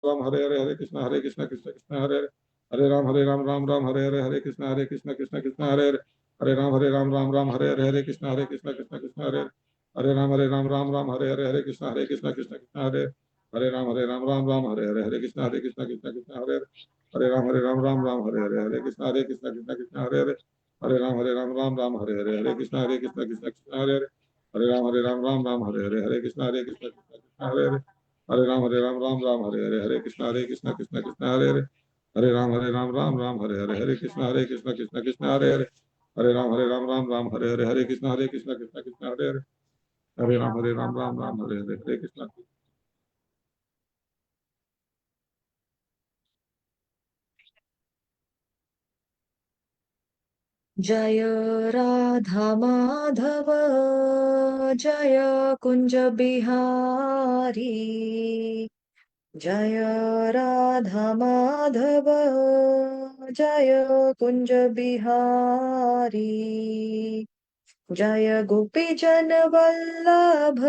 राम हरे हरे हरे कृष्णा कृष्ण कृष्ण हरे हरे हरे राम राम राम हरे कृष्णा कृष्ण हरे हरे राम राम हरे हरे कृष्णा कृष्ण हरे राम राम हरे कृष्णा कृष्ण हरे राम राम राम हरे कृष्णा कृष्ण हरे राम राम हरे कृष्णा कृष्ण हरे राम राम हरे कृष्णा कृष्ण हरे राम राम हरे कृष्णा कृष्ण हरे राम कृष्ण कृष्ण हरे राम कृष्ण कृष्ण हरे राम हरे कृष्ण कृष्ण हरे राम हरे कृष्ण। जय राधा माधव जय कुंज बिहारी। जय राधा माधव जय कुंज बिहारी। जय गोपी जन वल्लभ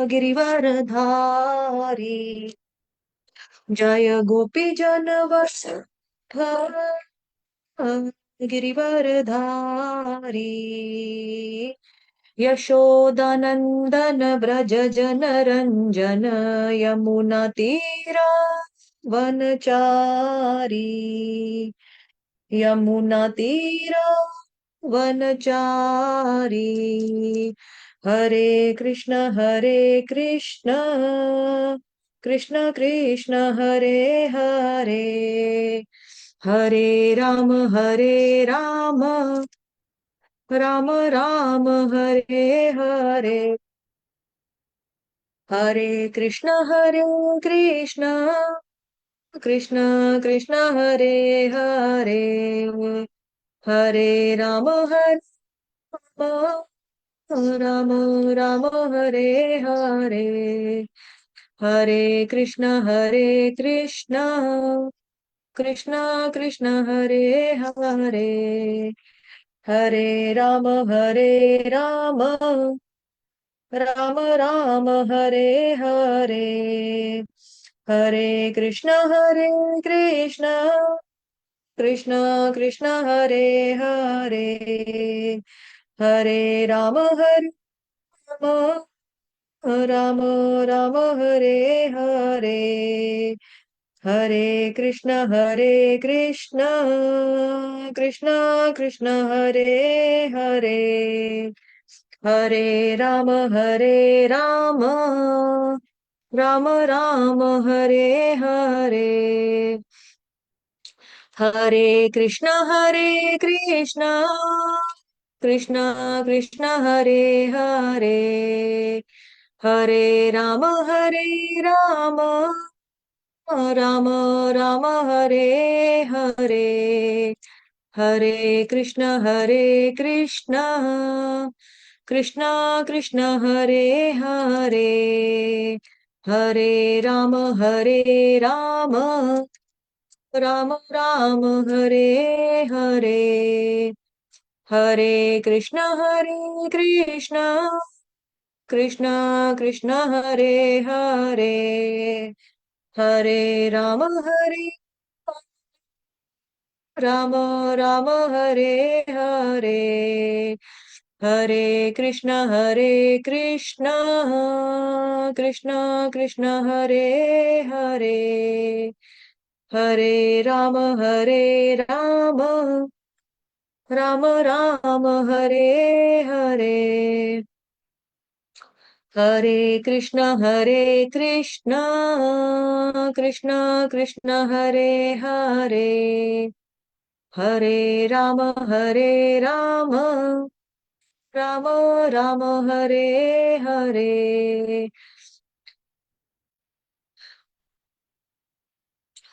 गिरिवरधारी। जय गोपी जन गिरिवरधारी। यशोदानंदन व्रज जन रंजन यमुना तीरा वनचारी। यमुना तीरा वनचारी। हरे कृष्ण कृष्ण कृष्ण हरे हरे हरे राम राम राम हरे हरे। हरे कृष्ण कृष्ण कृष्ण हरे हरे हरे राम राम राम हरे हरे। हरे कृष्ण कृष्ण कृष्ण हरे हरे हरे राम राम राम हरे हरे। हरे कृष्ण कृष्ण कृष्ण हरे हरे हरे राम राम राम हरे हरे। हरे कृष्ण कृष्ण कृष्ण हरे हरे हरे राम राम राम हरे हरे। हरे कृष्ण कृष्ण कृष्ण हरे हरे हरे राम राम राम राम हरे हरे हरे कृष्ण कृष्ण कृष्ण हरे हरे हरे राम राम राम हरे हरे हरे कृष्ण कृष्ण कृष्ण हरे हरे हरे राम राम हरे हरे हरे कृष्ण कृष्ण कृष्ण हरे हरे हरे राम राम राम हरे हरे हरे कृष्ण कृष्ण कृष्ण हरे हरे हरे राम राम राम हरे हरे।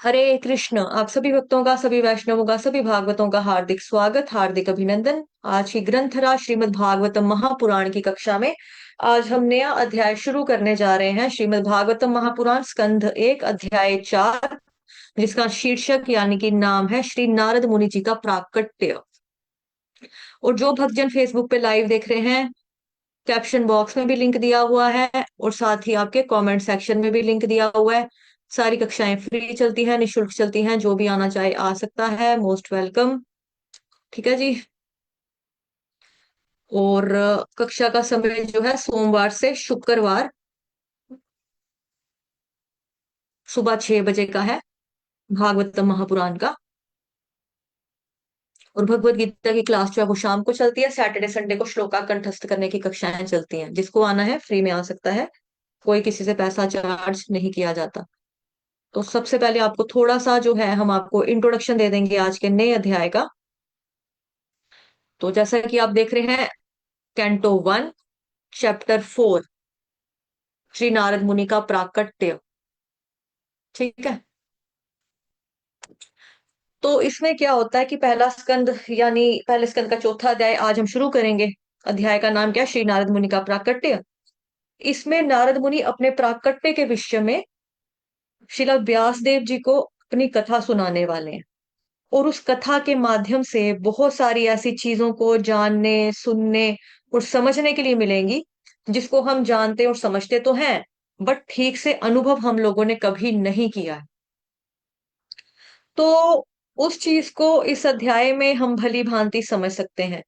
हरे कृष्ण। आप सभी भक्तों का, सभी वैष्णवों का, सभी भागवतों का हार्दिक स्वागत, हार्दिक अभिनंदन। आज की ग्रंथराज श्रीमद् भागवतम महापुराण की कक्षा में आज हम नया अध्याय शुरू करने जा रहे हैं। श्रीमद् भागवतम महापुराण स्कंध 1 अध्याय 4, जिसका शीर्षक यानी कि नाम है श्री नारद मुनि जी का प्राकट्य। और जो भक्तजन फेसबुक पे लाइव देख रहे हैं, कैप्शन बॉक्स में भी लिंक दिया हुआ है और साथ ही आपके कमेंट सेक्शन में भी लिंक दिया हुआ है। सारी कक्षाएं फ्री चलती हैं, निशुल्क चलती हैं, जो भी आना चाहे आ सकता है, मोस्ट वेलकम। ठीक है जी। और कक्षा का समय जो है सोमवार से शुक्रवार सुबह 6 बजे का है, भागवतम महापुराण का। और भगवत गीता की क्लास जो है वो शाम को चलती है। सैटरडे संडे को श्लोका कंठस्थ करने की कक्षाएं चलती हैं। जिसको आना है फ्री में आ सकता है, कोई किसी से पैसा चार्ज नहीं किया जाता। तो सबसे पहले आपको थोड़ा सा जो है हम आपको इंट्रोडक्शन दे देंगे आज के नए अध्याय का। तो जैसा कि आप देख रहे हैं, कैंटो 1 चैप्टर 4, श्री नारद मुनि का प्राकट्य। ठीक है। तो इसमें क्या होता है कि पहला स्कंद यानी पहले स्कंद का चौथा अध्याय आज हम शुरू करेंगे। अध्याय का नाम क्या है? श्री नारद मुनि का प्राकट्य। इसमें नारद मुनि अपने प्राकट्य के विषय में श्रील व्यास देव जी को अपनी कथा सुनाने वाले हैं। और उस कथा के माध्यम से बहुत सारी ऐसी चीजों को जानने, सुनने और समझने के लिए मिलेंगी, जिसको हम जानते और समझते तो हैं, बट ठीक से अनुभव हम लोगों ने कभी नहीं किया है। तो उस चीज को इस अध्याय में हम भली भांति समझ सकते हैं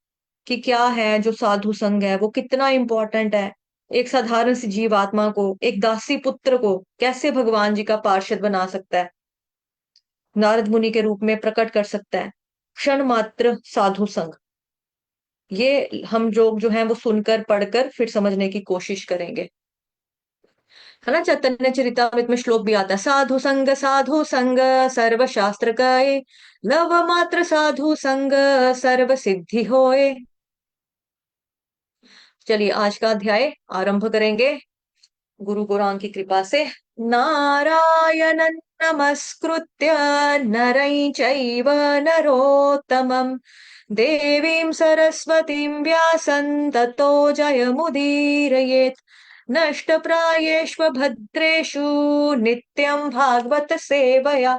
कि क्या है जो साधु संग है, वो कितना इंपॉर्टेंट है। एक साधारण सी जीवात्मा को, एक दासी पुत्र को कैसे भगवान जी का पार्षद बना सकता है, नारद मुनि के रूप में प्रकट कर सकता है। क्षण मात्र साधु संग, ये हम जो है वो सुनकर पढ़कर फिर समझने की कोशिश करेंगे। है ना, चैतन्य चरितामृत में श्लोक भी आता है, साधु संग सर्व शास्त्र गाए, लव मात्र साधु संग सर्व सिद्धि होए। चलिए आज का अध्याय आरंभ करेंगे गुरु गौरांग की कृपा से। नारायण नमस्कृत्य नरं चैव नरोत्तमं देवीं सरस्वतीं व्यासं ततो जयमुदीरयेत्। नष्टप्रायेष्व भद्रेषु नित्यं भागवत सेवया,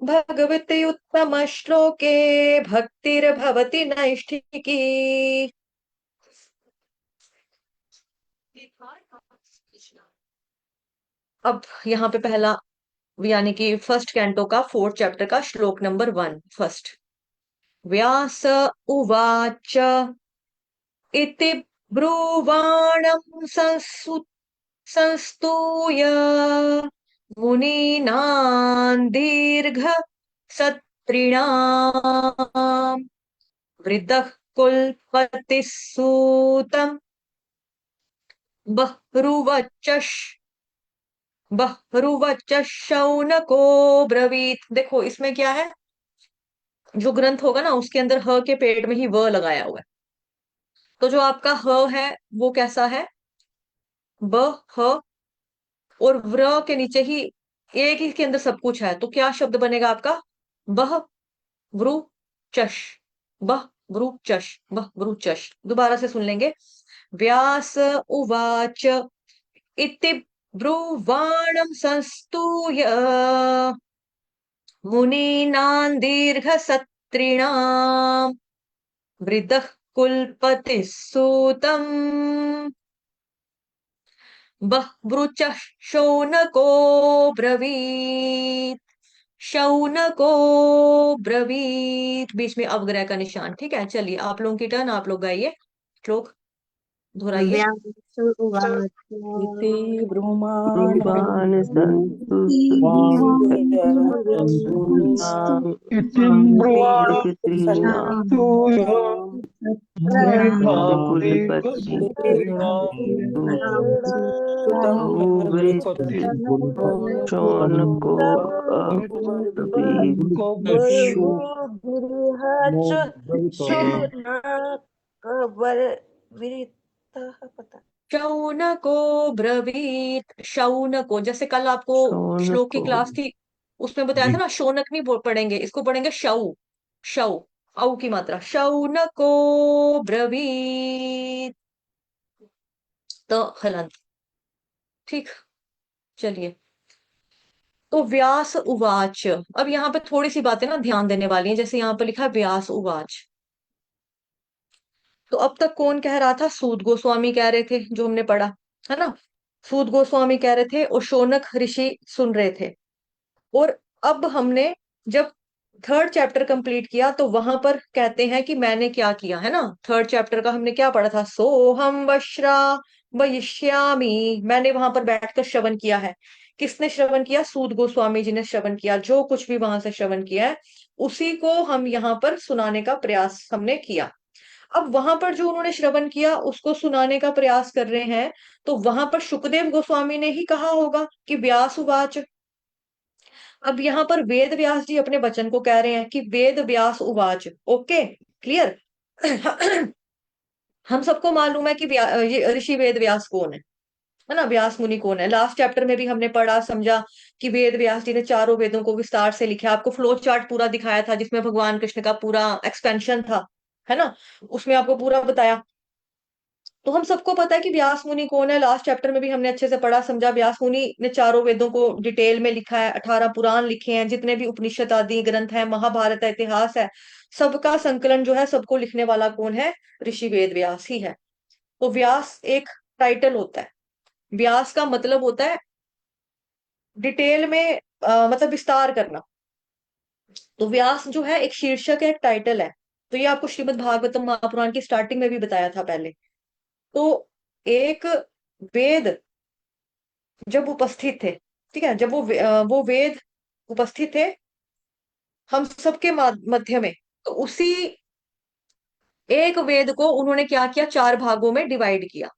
भगवति उत्तम श्लोके भक्तिर्भवति नैष्ठिकी। अब यहाँ पे पहला यानी कि फर्स्ट कैंटो का 4th चैप्टर का श्लोक नंबर 1 फर्स्ट। व्यास उवाच इति ब्रुवाणं संस्तूय मुनीनां दीर्घ सत्रिणां वृद्धः कुलपतिः सूतं बहुरुवच शौनको ब्रवीत। देखो इसमें क्या है, जो ग्रंथ होगा ना उसके अंदर ह के पेड़ में ही व लगाया हुआ है। तो जो आपका ह है वो कैसा है, ब ह, और व्र के नीचे ही एक ही के अंदर सब कुछ है। तो क्या शब्द बनेगा आपका, बह व्रु चश, बह व्रु चश, बह व्रु चश। दोबारा से सुन लेंगे। व्यास उवाच इति ब्रुवाणं संस्तूय मुनीनां दीर्घसत्रिणां वृद्धः कुलपतिः सूतम् बह्वृचः शौनको ब्रवीत्। शौनको ब्रवीत, बीच में अवग्रह का निशान। ठीक है, चलिए आप लोगों की टर्न, आप लोग गाइए श्लोक, दोहराइए। व्यास उवाच इति ब्रुवाण ब्रूवाण सन्तु इतिं ब्रुवाणं दीर्घस्त्रीणां संस्तूय कुलपति भूवृत् शौनको अब्रवीत्। शौनको ब्रवीत। शौनको, जैसे कल आपको श्लोक की शौनको क्लास थी उसमें बताया था ना, शौनक नहीं पढ़ेंगे इसको, पढ़ेंगे शौ। शौ, औ की मात्रा, शौनको ब्रवीत, तो हलंत। ठीक, चलिए। तो व्यास उवाच, अब यहाँ पे थोड़ी सी बातें ना ध्यान देने वाली हैं। जैसे यहाँ पे लिखा है व्यास उवाच, तो अब तक कौन कह रहा था? सूत गोस्वामी कह रहे थे, जो हमने पढ़ा है ना। सूत गोस्वामी कह रहे थे और शौनक ऋषि सुन रहे थे। और अब हमने जब थर्ड चैप्टर कंप्लीट किया तो वहां पर कहते हैं कि मैंने क्या किया, है ना। थर्ड चैप्टर का हमने क्या पढ़ा था? सोहम वश्रा वयिष्यामि। मैंने वहां पर बैठकर श्रवण किया है। किसने श्रवण किया? सूत गोस्वामी जी ने श्रवण किया। जो कुछ भी वहां से श्रवण किया है उसी को हम यहाँ पर सुनाने का प्रयास हमने किया। अब वहां पर जो उन्होंने श्रवण किया उसको सुनाने का प्रयास कर रहे हैं, तो वहां पर शुकदेव गोस्वामी ने ही कहा होगा कि व्यास उवाच। अब यहाँ पर वेद व्यास जी अपने वचन को कह रहे हैं कि वेद व्यास उवाच। Okay, clear. हम सबको मालूम है कि ये ऋषि वेद व्यास कौन है ना। व्यास मुनि कौन है? लास्ट चैप्टर में भी हमने पढ़ा समझा कि वेद व्यास जी ने चारों वेदों को विस्तार से लिखा। आपको फ्लो चार्ट पूरा दिखाया था जिसमें भगवान कृष्ण का पूरा एक्सपेंशन था, है ना। उसमें आपको पूरा बताया। तो हम सबको पता है कि व्यास मुनि कौन है। लास्ट चैप्टर में भी हमने अच्छे से पढ़ा समझा। व्यास मुनि ने चारों वेदों को डिटेल में लिखा है, 18 पुराण लिखे हैं, जितने भी उपनिषद आदि ग्रंथ है, महाभारत है, इतिहास है, सबका संकलन जो है, सबको लिखने वाला कौन है? ऋषि वेद व्यास ही है। तो व्यास एक टाइटल होता है। व्यास का मतलब होता है डिटेल में मतलब विस्तार करना। तो व्यास जो है एक शीर्षक है, एक टाइटल है। तो ये आपको श्रीमद् भागवतम महापुराण की स्टार्टिंग में भी बताया था पहले। तो एक वेद जब उपस्थित थे, ठीक है, जब वो वेद उपस्थित थे हम सबके मध्य में, तो उसी एक वेद को उन्होंने क्या किया? 4 भागों में डिवाइड किया,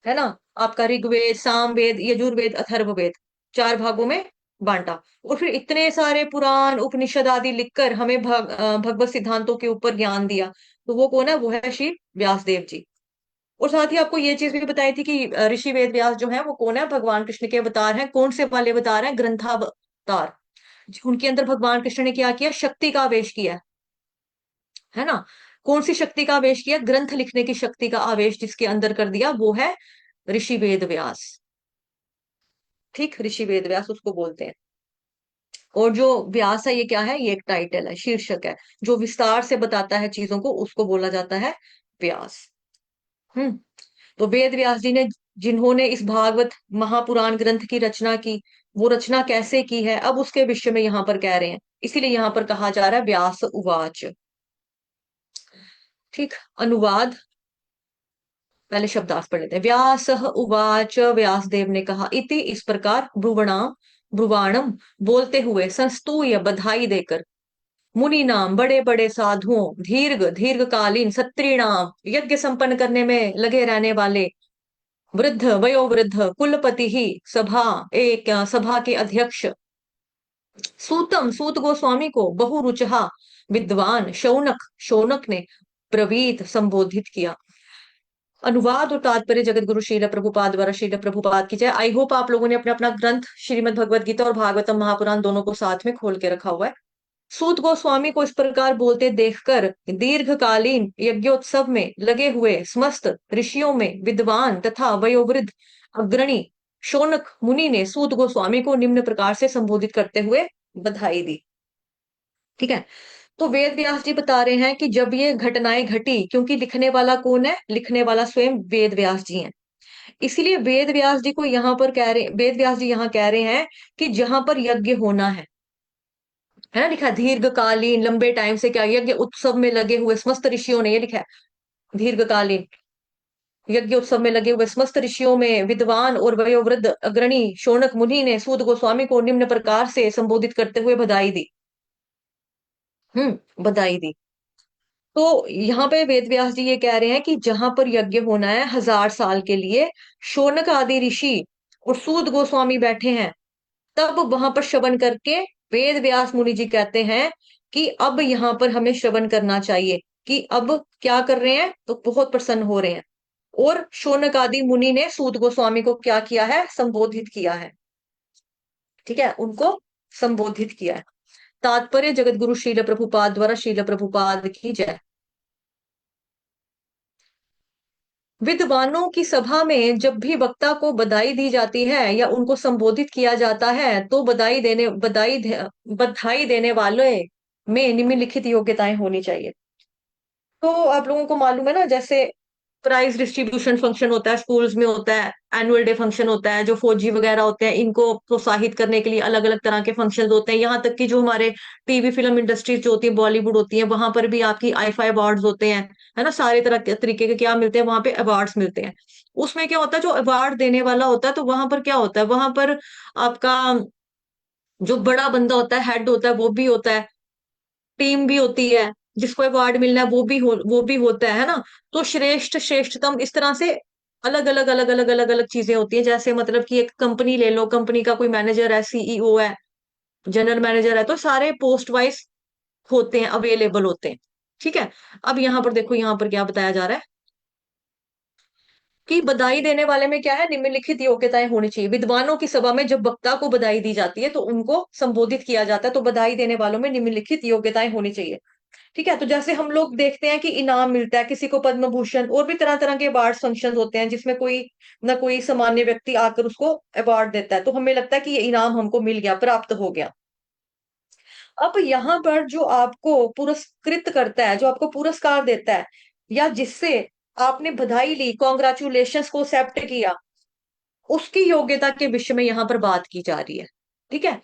है ना। आपका ऋग्वेद, सामवेद, यजुर्वेद, अथर्ववेद, 4 भागों में बांटा। और फिर इतने सारे पुराण उपनिषद आदि लिखकर हमें भगवत सिद्धांतों के ऊपर ज्ञान दिया। तो वो कौन है? वो है श्री व्यासदेव जी। और साथ ही आपको ये चीज भी बताई थी कि ऋषि वेद व्यास जो है वो कौन है? भगवान कृष्ण के अवतार हैं। कौन से वाले अवतार हैं? ग्रंथावतार। उनके अंदर भगवान कृष्ण ने क्या किया? शक्ति का आवेश किया है ना। कौन सी शक्ति का आवेश किया? ग्रंथ लिखने की शक्ति का आवेश जिसके अंदर कर दिया वो है ऋषि वेद व्यास। ठीक, ऋषि वेद व्यास उसको बोलते हैं। और जो व्यास है ये क्या है? ये एक टाइटल है, शीर्षक है, जो विस्तार से बताता है चीजों को, उसको बोला जाता है व्यास। हम्म। तो वेद व्यास जी ने, जिन्होंने इस भागवत महापुराण ग्रंथ की रचना की, वो रचना कैसे की है अब उसके विषय में यहाँ पर कह रहे हैं। इसीलिए यहाँ पर कहा जा रहा है व्यास उवाच। ठीक, अनुवाद पहले शब्दार्थ पढ़ लेते हैं। व्यास उवाच, व्यासदेव ने कहा, इति इस प्रकार, ब्रुवणाम ब्रुवाणम बोलते हुए, संस्तूय बधाई देकर, मुनि नाम बड़े बड़े साधुओं, दीर्घ दीर्घकालीन सत्रीणाम यज्ञ संपन्न करने में लगे रहने वाले, वृद्ध वयोवृद्ध कुलपति ही सभा, एक सभा के अध्यक्ष, सूतम सूत गोस्वामी को बहुरुचहा विद्वान शौनक, शौनक ने प्रवीत संबोधित किया। अनुवाद और तात्पर्य जगत गुरु श्रील प्रभुपाद द्वारा। श्रील प्रभुपाद की जय। आई होप आप लोगों ने अपना अपना ग्रंथ श्रीमद् भगवद गीता और भागवतम महापुराण दोनों को साथ में खोल के रखा हुआ है। सूत गोस्वामी को इस प्रकार बोलते देखकर दीर्घकालीन यज्ञोत्सव में लगे हुए समस्त ऋषियों में विद्वान तथा वयोवृद्ध अग्रणी शौनक मुनि ने सूत गोस्वामी को निम्न प्रकार से संबोधित करते हुए बधाई दी। ठीक है, तो वेद व्यास जी बता रहे हैं कि जब ये घटनाएं घटी, क्योंकि लिखने वाला कौन है? लिखने वाला स्वयं वेद व्यास जी हैं। इसीलिए वेद व्यास जी को यहाँ पर कह रहे, वेद व्यास जी यहाँ कह रहे हैं कि जहां पर यज्ञ होना है ना, लिखा है दीर्घकालीन, लंबे टाइम से क्या यज्ञ उत्सव में लगे हुए समस्त ऋषियों ने, ये लिखा है दीर्घकालीन यज्ञ उत्सव में लगे हुए समस्त ऋषियों में विद्वान और वयोवृद्ध अग्रणी शौनक मुनि ने सूत गोस्वामी को निम्न प्रकार से संबोधित करते हुए बधाई दी। बधाई दी। तो यहाँ पे वेद व्यास जी ये कह रहे हैं कि जहां पर यज्ञ होना है 1000 साल के लिए, शौनक आदि ऋषि और सूत गोस्वामी बैठे हैं, तब वहां पर श्रवण करके वेद व्यास मुनि जी कहते हैं कि अब यहाँ पर हमें श्रवण करना चाहिए, कि अब क्या कर रहे हैं? तो बहुत प्रसन्न हो रहे हैं। और शौनक आदि मुनि ने सूत गोस्वामी को क्या किया है? संबोधित किया है। ठीक है, उनको संबोधित किया है। तात्पर्य जगत गुरु श्रील प्रभुपाद द्वारा। श्रील प्रभुपाद की जय। विद्वानों की सभा में जब भी वक्ता को बधाई दी जाती है या उनको संबोधित किया जाता है, तो बधाई देने वाले में निम्नलिखित योग्यताएं होनी चाहिए। तो आप लोगों को मालूम है ना, जैसे प्राइज डिस्ट्रीब्यूशन फंक्शन होता है स्कूल्स में, होता है एनुअल डे फंक्शन होता है, जो फौजी वगैरह होते हैं इनको प्रोत्साहित करने के लिए अलग अलग तरह के फंक्शन होते हैं। यहाँ तक कि जो हमारे टीवी फिल्म इंडस्ट्रीज जो होती है, बॉलीवुड होती है, वहां पर भी आपकी आईफा अवार्ड्स होते हैं, है ना। सारे तरह के तरीके के क्या मिलते हैं वहां पे, अवार्ड्स मिलते हैं। उसमें क्या होता है, जो अवार्ड देने वाला होता है, तो वहां पर क्या होता है, वहां पर आपका जो बड़ा बंदा होता है, हेड होता है, वो भी होता है, टीम भी होती है, जिसको अवार्ड मिलना है वो भी होता है ना। तो श्रेष्ठ श्रेष्ठतम इस तरह से अलग अलग चीजें होती हैं। जैसे मतलब कि एक कंपनी ले लो, कंपनी का कोई मैनेजर है, सीईओ है, जनरल मैनेजर है, तो सारे पोस्ट वाइज होते हैं, अवेलेबल होते हैं। ठीक है। अब यहाँ पर देखो, यहाँ पर क्या बताया जा रहा है कि बधाई देने वाले में क्या है, निम्नलिखित योग्यताएं होनी चाहिए। विद्वानों की सभा में जब वक्ता को बधाई दी जाती है तो उनको संबोधित किया जाता है, तो बधाई देने वालों में निम्नलिखित योग्यताएं होनी चाहिए। ठीक है। तो जैसे हम लोग देखते हैं कि इनाम मिलता है, किसी को पद्म भूषण और भी तरह तरह के अवार्ड फंक्शन होते हैं, जिसमें कोई ना कोई सामान्य व्यक्ति आकर उसको अवार्ड देता है, तो हमें लगता है कि ये इनाम हमको मिल गया, प्राप्त हो गया। अब यहाँ पर जो आपको पुरस्कृत करता है, जो आपको पुरस्कार देता है, या जिससे आपने बधाई ली, कॉन्ग्रेचुलेशन को एक्सेप्ट किया, उसकी योग्यता के विषय में यहाँ पर बात की जा रही है। ठीक है।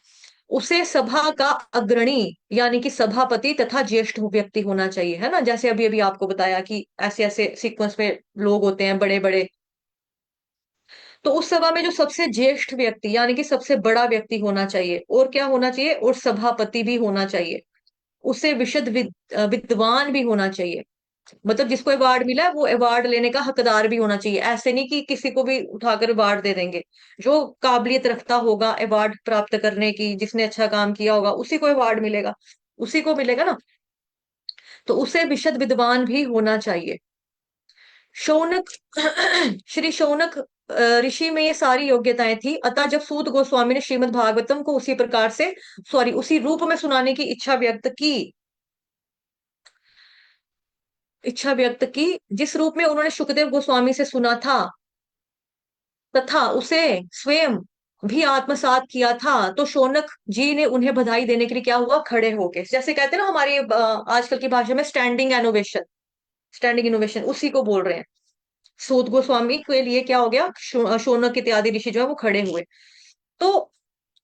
उसे सभा का अग्रणी यानी कि सभापति तथा ज्येष्ठ व्यक्ति होना चाहिए, है ना। जैसे अभी अभी आपको बताया कि ऐसे ऐसे सीक्वेंस में लोग होते हैं बड़े बड़े, तो उस सभा में जो सबसे ज्येष्ठ व्यक्ति यानी कि सबसे बड़ा व्यक्ति होना चाहिए, और क्या होना चाहिए, और सभापति भी होना चाहिए। उसे विद्वान भी होना चाहिए, मतलब जिसको अवार्ड मिला है वो अवार्ड लेने का हकदार भी होना चाहिए। ऐसे नहीं कि किसी को भी उठाकर अवार्ड दे देंगे। जो काबिलियत रखता होगा अवार्ड प्राप्त करने की, जिसने अच्छा काम किया होगा, उसी को अवार्ड मिलेगा, उसी को मिलेगा ना। तो उसे विशद विद्वान भी होना चाहिए। शौनक श्री शौनक ऋषि में ये सारी योग्यताएं थी। अतः जब सूत गोस्वामी ने श्रीमद् भागवतम को उसी प्रकार से, सॉरी, उसी रूप में सुनाने की इच्छा व्यक्त की जिस रूप में उन्होंने सुखदेव गोस्वामी से सुना था, तथा उसे स्वयं भी आत्मसात किया था, तो शौनक जी ने उन्हें बधाई देने के लिए क्या हुआ, खड़े हो गए। जैसे कहते हैं ना हमारी आजकल की भाषा में स्टैंडिंग इनोवेशन, स्टैंडिंग इनोवेशन उसी को बोल रहे हैं। सूत गोस्वामी के लिए क्या हो गया, शौनक इत्यादि ऋषि जो है वो खड़े हुए। तो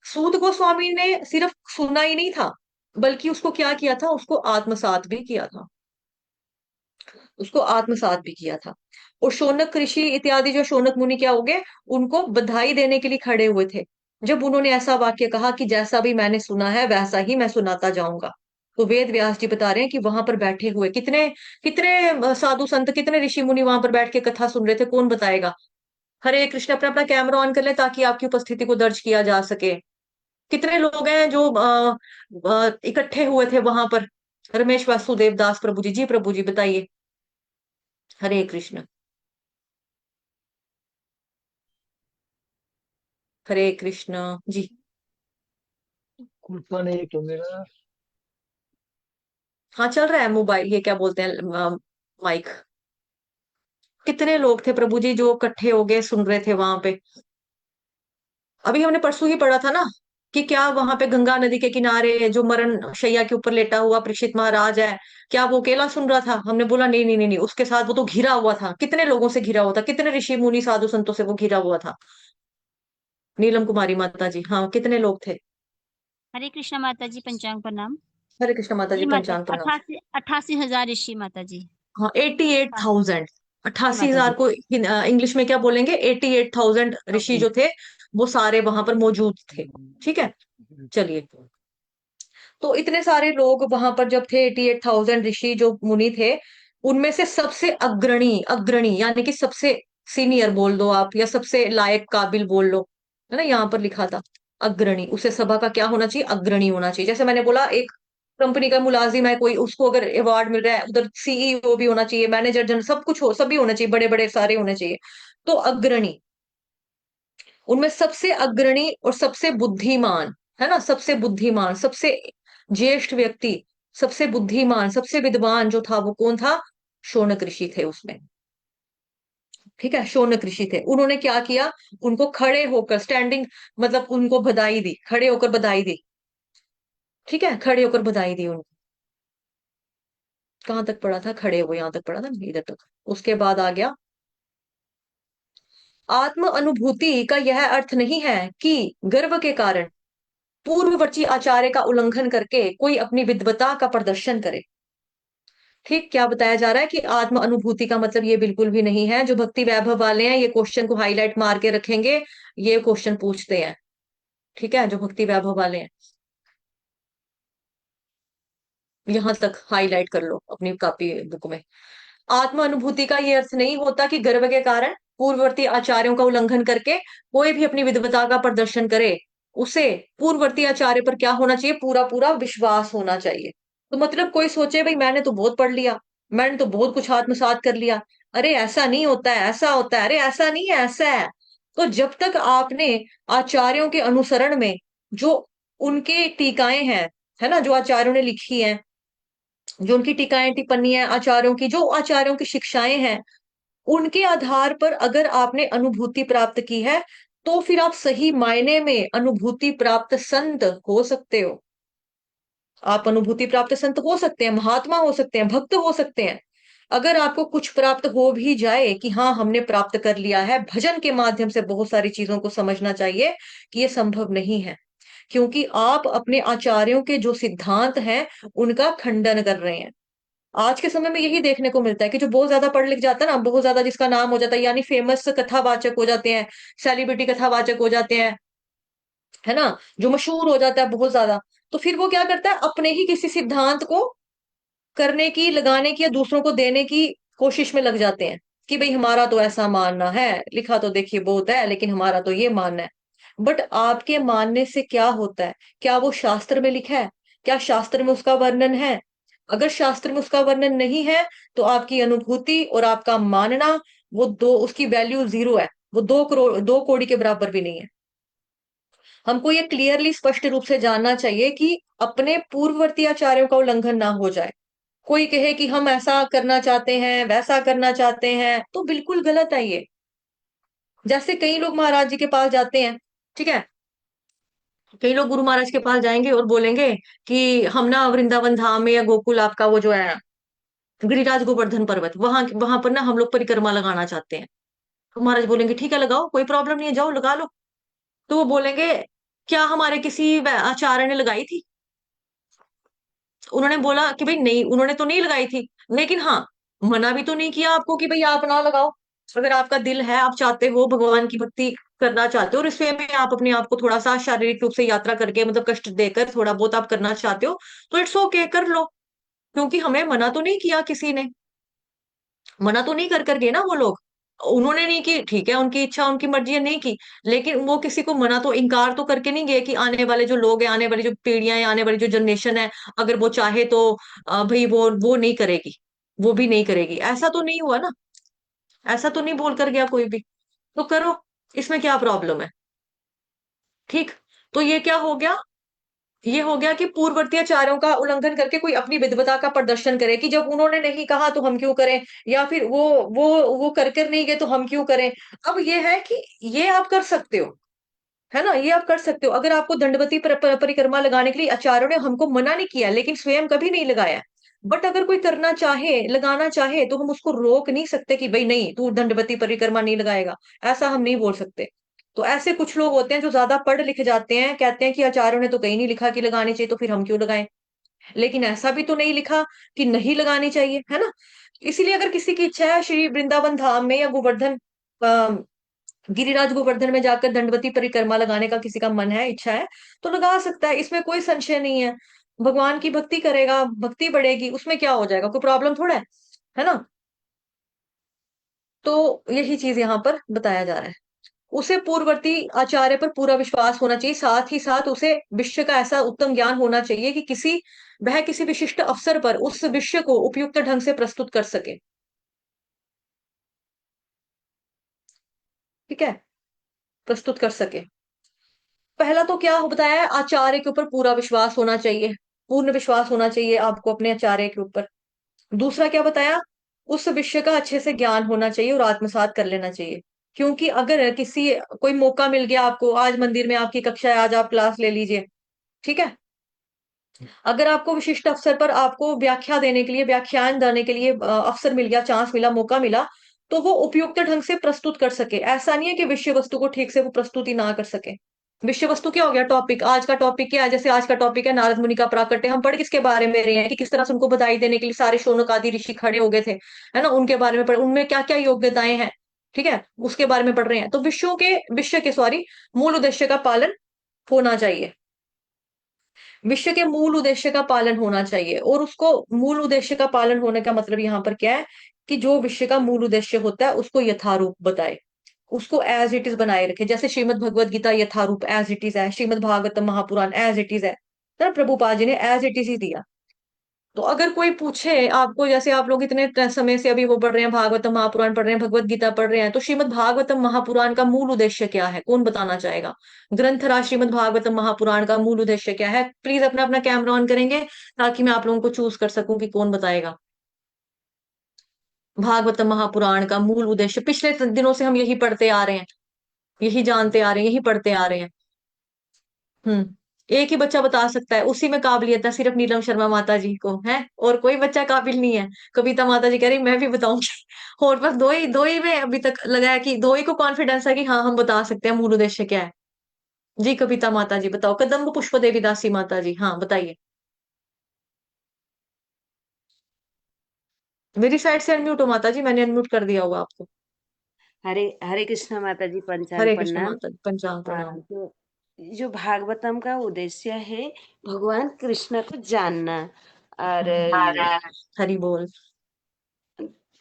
सूत गोस्वामी ने सिर्फ सुना ही नहीं था, बल्कि उसको क्या किया था, उसको आत्मसात भी किया था, उसको आत्मसात भी किया था। और शौनक ऋषि इत्यादि जो शौनक मुनि क्या हो गए, उनको बधाई देने के लिए खड़े हुए थे, जब उन्होंने ऐसा वाक्य कहा कि जैसा भी मैंने सुना है वैसा ही मैं सुनाता जाऊंगा। तो वेद व्यास जी बता रहे हैं कि वहां पर बैठे हुए कितने कितने साधु संत, कितने ऋषि मुनि वहां पर बैठ के कथा सुन रहे थे, कौन बताएगा। हरे कृष्ण, अपना अपना कैमरा ऑन कर ले ताकि आपकी उपस्थिति को दर्ज किया जा सके। कितने लोग हैं जो इकट्ठे हुए थे वहां पर। रमेश वासुदेव दास प्रभु जी, जी प्रभु जी बताइए। हरे कृष्ण, हरे कृष्ण जी। कृपा नहीं तो मेरा। हाँ चल रहा है मोबाइल, ये क्या बोलते हैं, माइक। कितने लोग थे प्रभु जी जो इकट्ठे हो गए सुन रहे थे वहां पे। अभी हमने परसों ही पढ़ा था ना कि क्या वहां पे गंगा नदी के किनारे जो मरण शैया के ऊपर लेटा हुआ परीक्षित महाराज है, क्या वो अकेला सुन रहा था। हमने बोला नहीं नहीं नहीं नहीं, उसके साथ वो तो घिरा हुआ था, कितने लोगों से घिरा हुआ था, कितने ऋषि मुनि साधु संतों से वो घिरा हुआ था। नीलम कुमारी माता जी, हाँ कितने लोग थे। हरे कृष्णा माता जी, पंचांग प्रणाम। हरे कृष्ण माता जी, जी माता, पंचांग प्रणाम। 88,000 ऋषि माता जी। हाँ 88,000, जी अट्ठासी माता हजार जी। को इंग्लिश में क्या बोलेंगे, 88,000 ऋषि ओके। जो थे वो सारे वहां पर मौजूद थे। ठीक है। चलिए, तो इतने सारे लोग वहां पर जब थे, 88,000 ऋषि जो मुनि थे, उनमें से सबसे अग्रणी, अग्रणी यानी कि सबसे सीनियर बोल दो आप, या सबसे लायक काबिल बोल लो, है ना। यहाँ पर लिखा था अग्रणी, उसे सभा का क्या होना चाहिए, अग्रणी होना चाहिए। जैसे मैंने बोला एक कंपनी का मुलाजिम है कोई, उसको अगर अवार्ड मिल रहा है, उधर सीईओ भी होना चाहिए, मैनेजर जन सब कुछ हो, सभी होना चाहिए, बड़े बड़े सारे होने चाहिए। तो अग्रणी, उनमें सबसे अग्रणी और सबसे बुद्धिमान, है ना, सबसे बुद्धिमान, सबसे ज्येष्ठ व्यक्ति, सबसे बुद्धिमान, सबसे विद्वान जो था वो कौन था, शौनक ऋषि थे उसमें। ठीक है, शौनक ऋषि थे। उन्होंने क्या किया, उनको खड़े होकर, स्टैंडिंग मतलब उनको बधाई दी, खड़े होकर बधाई दी। ठीक है, खड़े होकर बधाई दी उनको। कहाँ तक पढ़ा था, खड़े हुए, यहाँ तक पढ़ा था इधर तक। उसके बाद आ गया, आत्म अनुभूति का यह अर्थ नहीं है कि गर्व के कारण पूर्ववर्ती आचार्य का उल्लंघन करके कोई अपनी विद्वता का प्रदर्शन करे। ठीक, क्या बताया जा रहा है कि आत्म अनुभूति का मतलब ये बिल्कुल भी नहीं है। जो भक्ति वैभव वाले हैं ये क्वेश्चन को हाईलाइट मार के रखेंगे, ये क्वेश्चन पूछते हैं। ठीक है, जो भक्ति वैभव वाले हैं यहां तक हाईलाइट कर लो अपनी कॉपी बुक में। आत्म अनुभूति का ये अर्थ नहीं होता कि गर्व के कारण पूर्ववर्ती आचार्यों का उल्लंघन करके कोई भी अपनी विद्वता का प्रदर्शन करे। उसे पूर्ववर्ती आचार्य पर क्या होना चाहिए, पूरा पूरा विश्वास होना चाहिए। तो मतलब कोई सोचे भाई मैंने तो बहुत पढ़ लिया, मैंने तो बहुत कुछ आत्मसात कर लिया, अरे ऐसा नहीं होता है, ऐसा होता है, अरे ऐसा नहीं है, ऐसा है। तो जब तक आपने आचार्यों के अनुसरण में जो उनके टीकाएं हैं, है ना, जो आचार्यों ने लिखी हैं, जो उनकी टीकाएं टिप्पणी है आचार्यों की, जो आचार्यों की शिक्षाएं हैं, उनके आधार पर अगर आपने अनुभूति प्राप्त की है तो फिर आप सही मायने में अनुभूति प्राप्त संत हो सकते हो। आप अनुभूति प्राप्त संत हो सकते हैं, महात्मा हो सकते हैं, भक्त हो सकते हैं। अगर आपको कुछ प्राप्त हो भी जाए कि हाँ हमने प्राप्त कर लिया है, भजन के माध्यम से बहुत सारी चीजों को समझना चाहिए कि ये संभव नहीं है, क्योंकि आप अपने आचार्यों के जो सिद्धांत हैं उनका खंडन कर रहे हैं। आज के समय में यही देखने को मिलता है कि जो बहुत ज्यादा पढ़ लिख जाता है ना, बहुत ज्यादा जिसका नाम हो जाता है, यानी फेमस कथावाचक हो जाते हैं, सेलिब्रिटी कथावाचक हो जाते हैं, है ना, जो मशहूर हो जाता है बहुत ज्यादा, तो फिर वो क्या करता है, अपने ही किसी सिद्धांत को करने की, लगाने की या दूसरों को देने की कोशिश में लग जाते हैं कि भाई हमारा तो ऐसा मानना है, लिखा तो देखिए बहुत है लेकिन हमारा तो ये मानना है। बट आपके मानने से क्या होता है, क्या वो शास्त्र में लिखा है, क्या शास्त्र में उसका वर्णन है? अगर शास्त्र में उसका वर्णन नहीं है तो आपकी अनुभूति और आपका मानना, वो दो, उसकी वैल्यू जीरो है, वो 2 करोड़ 2 कौड़ी के बराबर भी नहीं है। हमको ये क्लियरली स्पष्ट रूप से जानना चाहिए कि अपने पूर्ववर्ती आचार्यों का उल्लंघन ना हो जाए। कोई कहे कि हम ऐसा करना चाहते हैं, वैसा करना चाहते हैं, तो बिल्कुल गलत है ये। जैसे कई लोग महाराज जी के पास जाते हैं, ठीक है, कई लोग गुरु महाराज के पास जाएंगे और बोलेंगे कि हम ना वृंदावन धाम में या गोकुल आपका वो जो है गिरिराज गोवर्धन पर्वत, वहां वहां पर ना हम लोग परिक्रमा लगाना चाहते हैं। तो महाराज बोलेंगे ठीक है लगाओ, कोई प्रॉब्लम नहीं है, जाओ लगा लो। तो वो बोलेंगे क्या हमारे किसी आचार्य ने लगाई थी? उन्होंने बोला कि भाई नहीं, उन्होंने तो नहीं लगाई थी, लेकिन हाँ मना भी तो नहीं किया आपको कि भाई आप ना लगाओ। अगर आपका दिल है, आप चाहते हो भगवान की भक्ति करना चाहते हो और इसमें में आप अपने आप को थोड़ा सा शारीरिक रूप से यात्रा करके, मतलब कष्ट देकर थोड़ा बहुत आप करना चाहते हो, तो इट्स ओके, कर लो। क्योंकि हमें मना तो नहीं किया किसी ने, मना तो नहीं कर गए ना वो लोग। उन्होंने नहीं की, ठीक है, उनकी इच्छा उनकी मर्जी है, नहीं की, लेकिन वो किसी को मना तो, इनकार तो करके नहीं गए कि आने वाले जो लोग हैं, आने वाली जो पीढ़ियां हैं, आने वाली जो जनरेशन है, अगर वो चाहे तो भाई वो नहीं करेगी, वो भी नहीं करेगी, ऐसा तो नहीं हुआ ना। ऐसा तो नहीं बोल कर गया कोई भी, तो करो, इसमें क्या प्रॉब्लम है? ठीक, तो ये क्या हो गया, ये हो गया कि पूर्ववर्ती आचार्यों का उल्लंघन करके कोई अपनी विद्वता का प्रदर्शन करे कि जब उन्होंने नहीं कहा तो हम क्यों करें, या फिर वो कर नहीं गए तो हम क्यों करें। अब ये है कि ये आप कर सकते हो, है ना, ये आप कर सकते हो। अगर आपको दंडवती परिक्रमा लगाने के लिए आचार्यों ने हमको मना नहीं किया, लेकिन स्वयं कभी नहीं लगाया, बट अगर कोई करना चाहे, लगाना चाहे, तो हम उसको रोक नहीं सकते कि भाई नहीं तू दंडवती परिक्रमा नहीं लगाएगा, ऐसा हम नहीं बोल सकते। तो ऐसे कुछ लोग होते हैं जो ज्यादा पढ़ लिख जाते हैं, कहते हैं कि आचार्यों ने तो कहीं नहीं लिखा कि लगानी चाहिए, तो फिर हम क्यों लगाएं। लेकिन ऐसा भी तो नहीं लिखा कि नहीं लगानी चाहिए, है ना। इसीलिए अगर किसी की इच्छा है श्री वृंदावन धाम में या गोवर्धन गिरिराज गोवर्धन में जाकर दंडवती परिक्रमा लगाने का किसी का मन है, इच्छा है, तो लगा सकता है, इसमें कोई संशय नहीं है। भगवान की भक्ति करेगा, भक्ति बढ़ेगी, उसमें क्या हो जाएगा, कोई प्रॉब्लम थोड़ा है ना। तो यही चीज यहाँ पर बताया जा रहा है। उसे पूर्ववर्ती आचार्य पर पूरा विश्वास होना चाहिए, साथ ही साथ उसे विषय का ऐसा उत्तम ज्ञान होना चाहिए कि वह किसी विशिष्ट अवसर पर उस विषय को उपयुक्त ढंग से प्रस्तुत कर सके। ठीक है, प्रस्तुत कर सके। पहला तो क्या बताया है, आचार्य के ऊपर पूरा विश्वास होना चाहिए, पूर्ण विश्वास होना चाहिए आपको अपने आचार्य के ऊपर। दूसरा क्या बताया, उस विषय का अच्छे से ज्ञान होना चाहिए और आत्मसात कर लेना चाहिए। क्योंकि अगर किसी कोई मौका मिल गया आपको, आज मंदिर में आपकी कक्षा है, आज आप क्लास ले लीजिए, ठीक है, अगर आपको विशिष्ट अवसर पर आपको व्याख्या देने के लिए, व्याख्यान देने के लिए अवसर मिल गया, चांस मिला, मौका मिला, तो वो उपयुक्त ढंग से प्रस्तुत कर सके। ऐसा नहीं है कि विषय वस्तु को ठीक से वो प्रस्तुति ना कर सके। विषय वस्तु क्या हो गया? टॉपिक। आज का टॉपिक क्या है? जैसे आज का टॉपिक है नारद मुनि का प्राकट्य। हम पढ़ किसके बारे में रहे हैं कि किस तरह से उनको बधाई देने के लिए सारे शौनक आदि ऋषि खड़े हो गए थे, है ना? उनके बारे में पढ़, उनमें क्या क्या योग्यताएं हैं, ठीक है, उसके बारे में पढ़ रहे हैं। तो विषय के सॉरी मूल उद्देश्य का पालन होना चाहिए। विषय के मूल उद्देश्य का पालन होना चाहिए। और उसको मूल उद्देश्य का पालन होने का मतलब यहाँ पर क्या है कि जो विषय का मूल उद्देश्य होता है उसको यथारूप बताए, उसको एज इट इज बनाए रखे। जैसे Shrimad Bhagavad Gita Yatharoop as it is है, Shrimad Bhagavatam Mahapurana as it is है ना, प्रभुपाद जी ने एज इट इज ही दिया। तो अगर कोई पूछे आपको, जैसे आप लोग इतने समय से अभी वो पढ़ रहे हैं, भागवतम महापुराण पढ़ रहे हैं, भगवत गीता पढ़ रहे हैं, तो श्रीमद भागवतम महापुराण का मूल उद्देश्य क्या है? कौन बताना चाहेगा? ग्रंथराज श्रीमद भागवतम महापुराण का मूल उद्देश्य क्या है? प्लीज अपना अपना कैमरा ऑन करेंगे ताकि मैं आप लोगों को चूज कर सकूं कि कौन बताएगा। भागवतम महापुराण का मूल उद्देश्य, पिछले दिनों से हम यही पढ़ते आ रहे हैं, यही जानते आ रहे हैं, यही पढ़ते आ रहे हैं। एक ही बच्चा बता सकता है, उसी में काबिलियत है सिर्फ नीलम शर्मा माता जी को है, और कोई बच्चा काबिल नहीं है। कविता माता जी कह रही मैं भी बताऊंगी। और बस दो ही में अभी तक लगा है कि दो ही को कॉन्फिडेंस है कि हाँ हम बता सकते हैं मूल उद्देश्य क्या है। जी कविता माता जी बताओ। कदम्ब पुष्प देवी दासी माता जी, हाँ बताइए। मेरी साइड से अनम्यूट हो माता जी, मैंने अनम्यूट कर दिया होगा आपको। हरे हरे कृष्ण माता जी, पंचांग हरे कृष्ण प्रणाम। माता जी, पंचांग हाँ, प्रणाम। जो जो भागवतम का उद्देश्य है भगवान कृष्ण को जानना। और हरि बोल।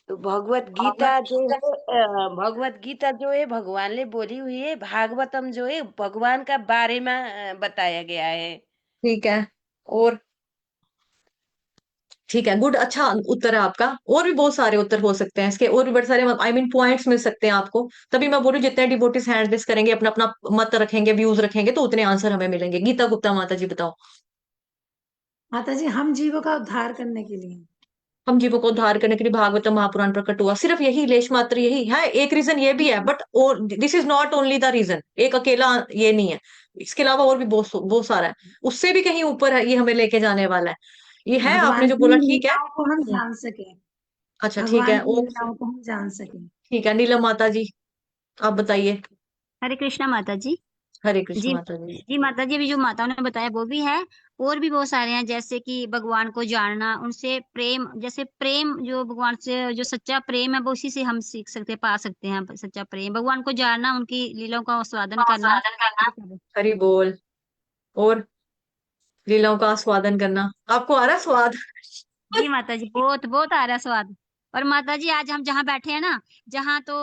तो भगवत गीता जो है भगवत गीता जो है भगवान ने बोली हुई है। भागवतम जो है भगवान का बारे में बताया गया है। ठीक है, और ठीक है, गुड, अच्छा उत्तर है आपका। और भी बहुत सारे उत्तर हो सकते हैं इसके, और भी बड़े सारे आई मीन पॉइंट्स मिल सकते हैं आपको। तभी मैं बोलूँ जितने डिवोटीज हैंड रेस करेंगे, अपना अपना मत रखेंगे, व्यूज रखेंगे, तो उतने आंसर हमें मिलेंगे। गीता गुप्ता माता जी बताओ। माता जी, हम जीवों का उद्धार करने के लिए। हम जीवों को उद्धार करने के लिए भागवत महापुराण प्रकट हुआ, सिर्फ यही, लेश मात्र यही है। एक रीजन ये भी है, but this is not only the reason, एक अकेला ये नहीं है, इसके अलावा और भी बहुत सारा है, उससे भी कहीं ऊपर है, ये हमें लेके जाने वाला है। ये है, आपने भगवान जो की बोला ठीक है। लीलाओं को हम हम्म, जान सके। अच्छा ठीक भगवान है, की और लीलाओं को हम जान सके। ठीक है, नीलम माता जी आप बताइए। हरे कृष्णा माता जी। हरे कृष्ण जी माता जी। जी माता जी, अभी जो माताओं ने बताया वो भी है, और भी बहुत सारे हैं, जैसे कि भगवान को जानना, उनसे प्रेम, जैसे प्रेम जो भगवान से जो सच्चा प्रेम है वो उसी से हम सीख सकते हैं, पा सकते हैं सच्चा प्रेम। भगवान को जानना, उनकी लीलाओं का आस्वादन करना। आस्वादन करना। हरि बोल। और लीलाओं का आस्वादन करना, आपको आ रहा है स्वाद? जी माता जी, बहुत बहुत आ रहा है स्वाद। और माता जी आज हम जहाँ बैठे हैं ना, जहाँ तो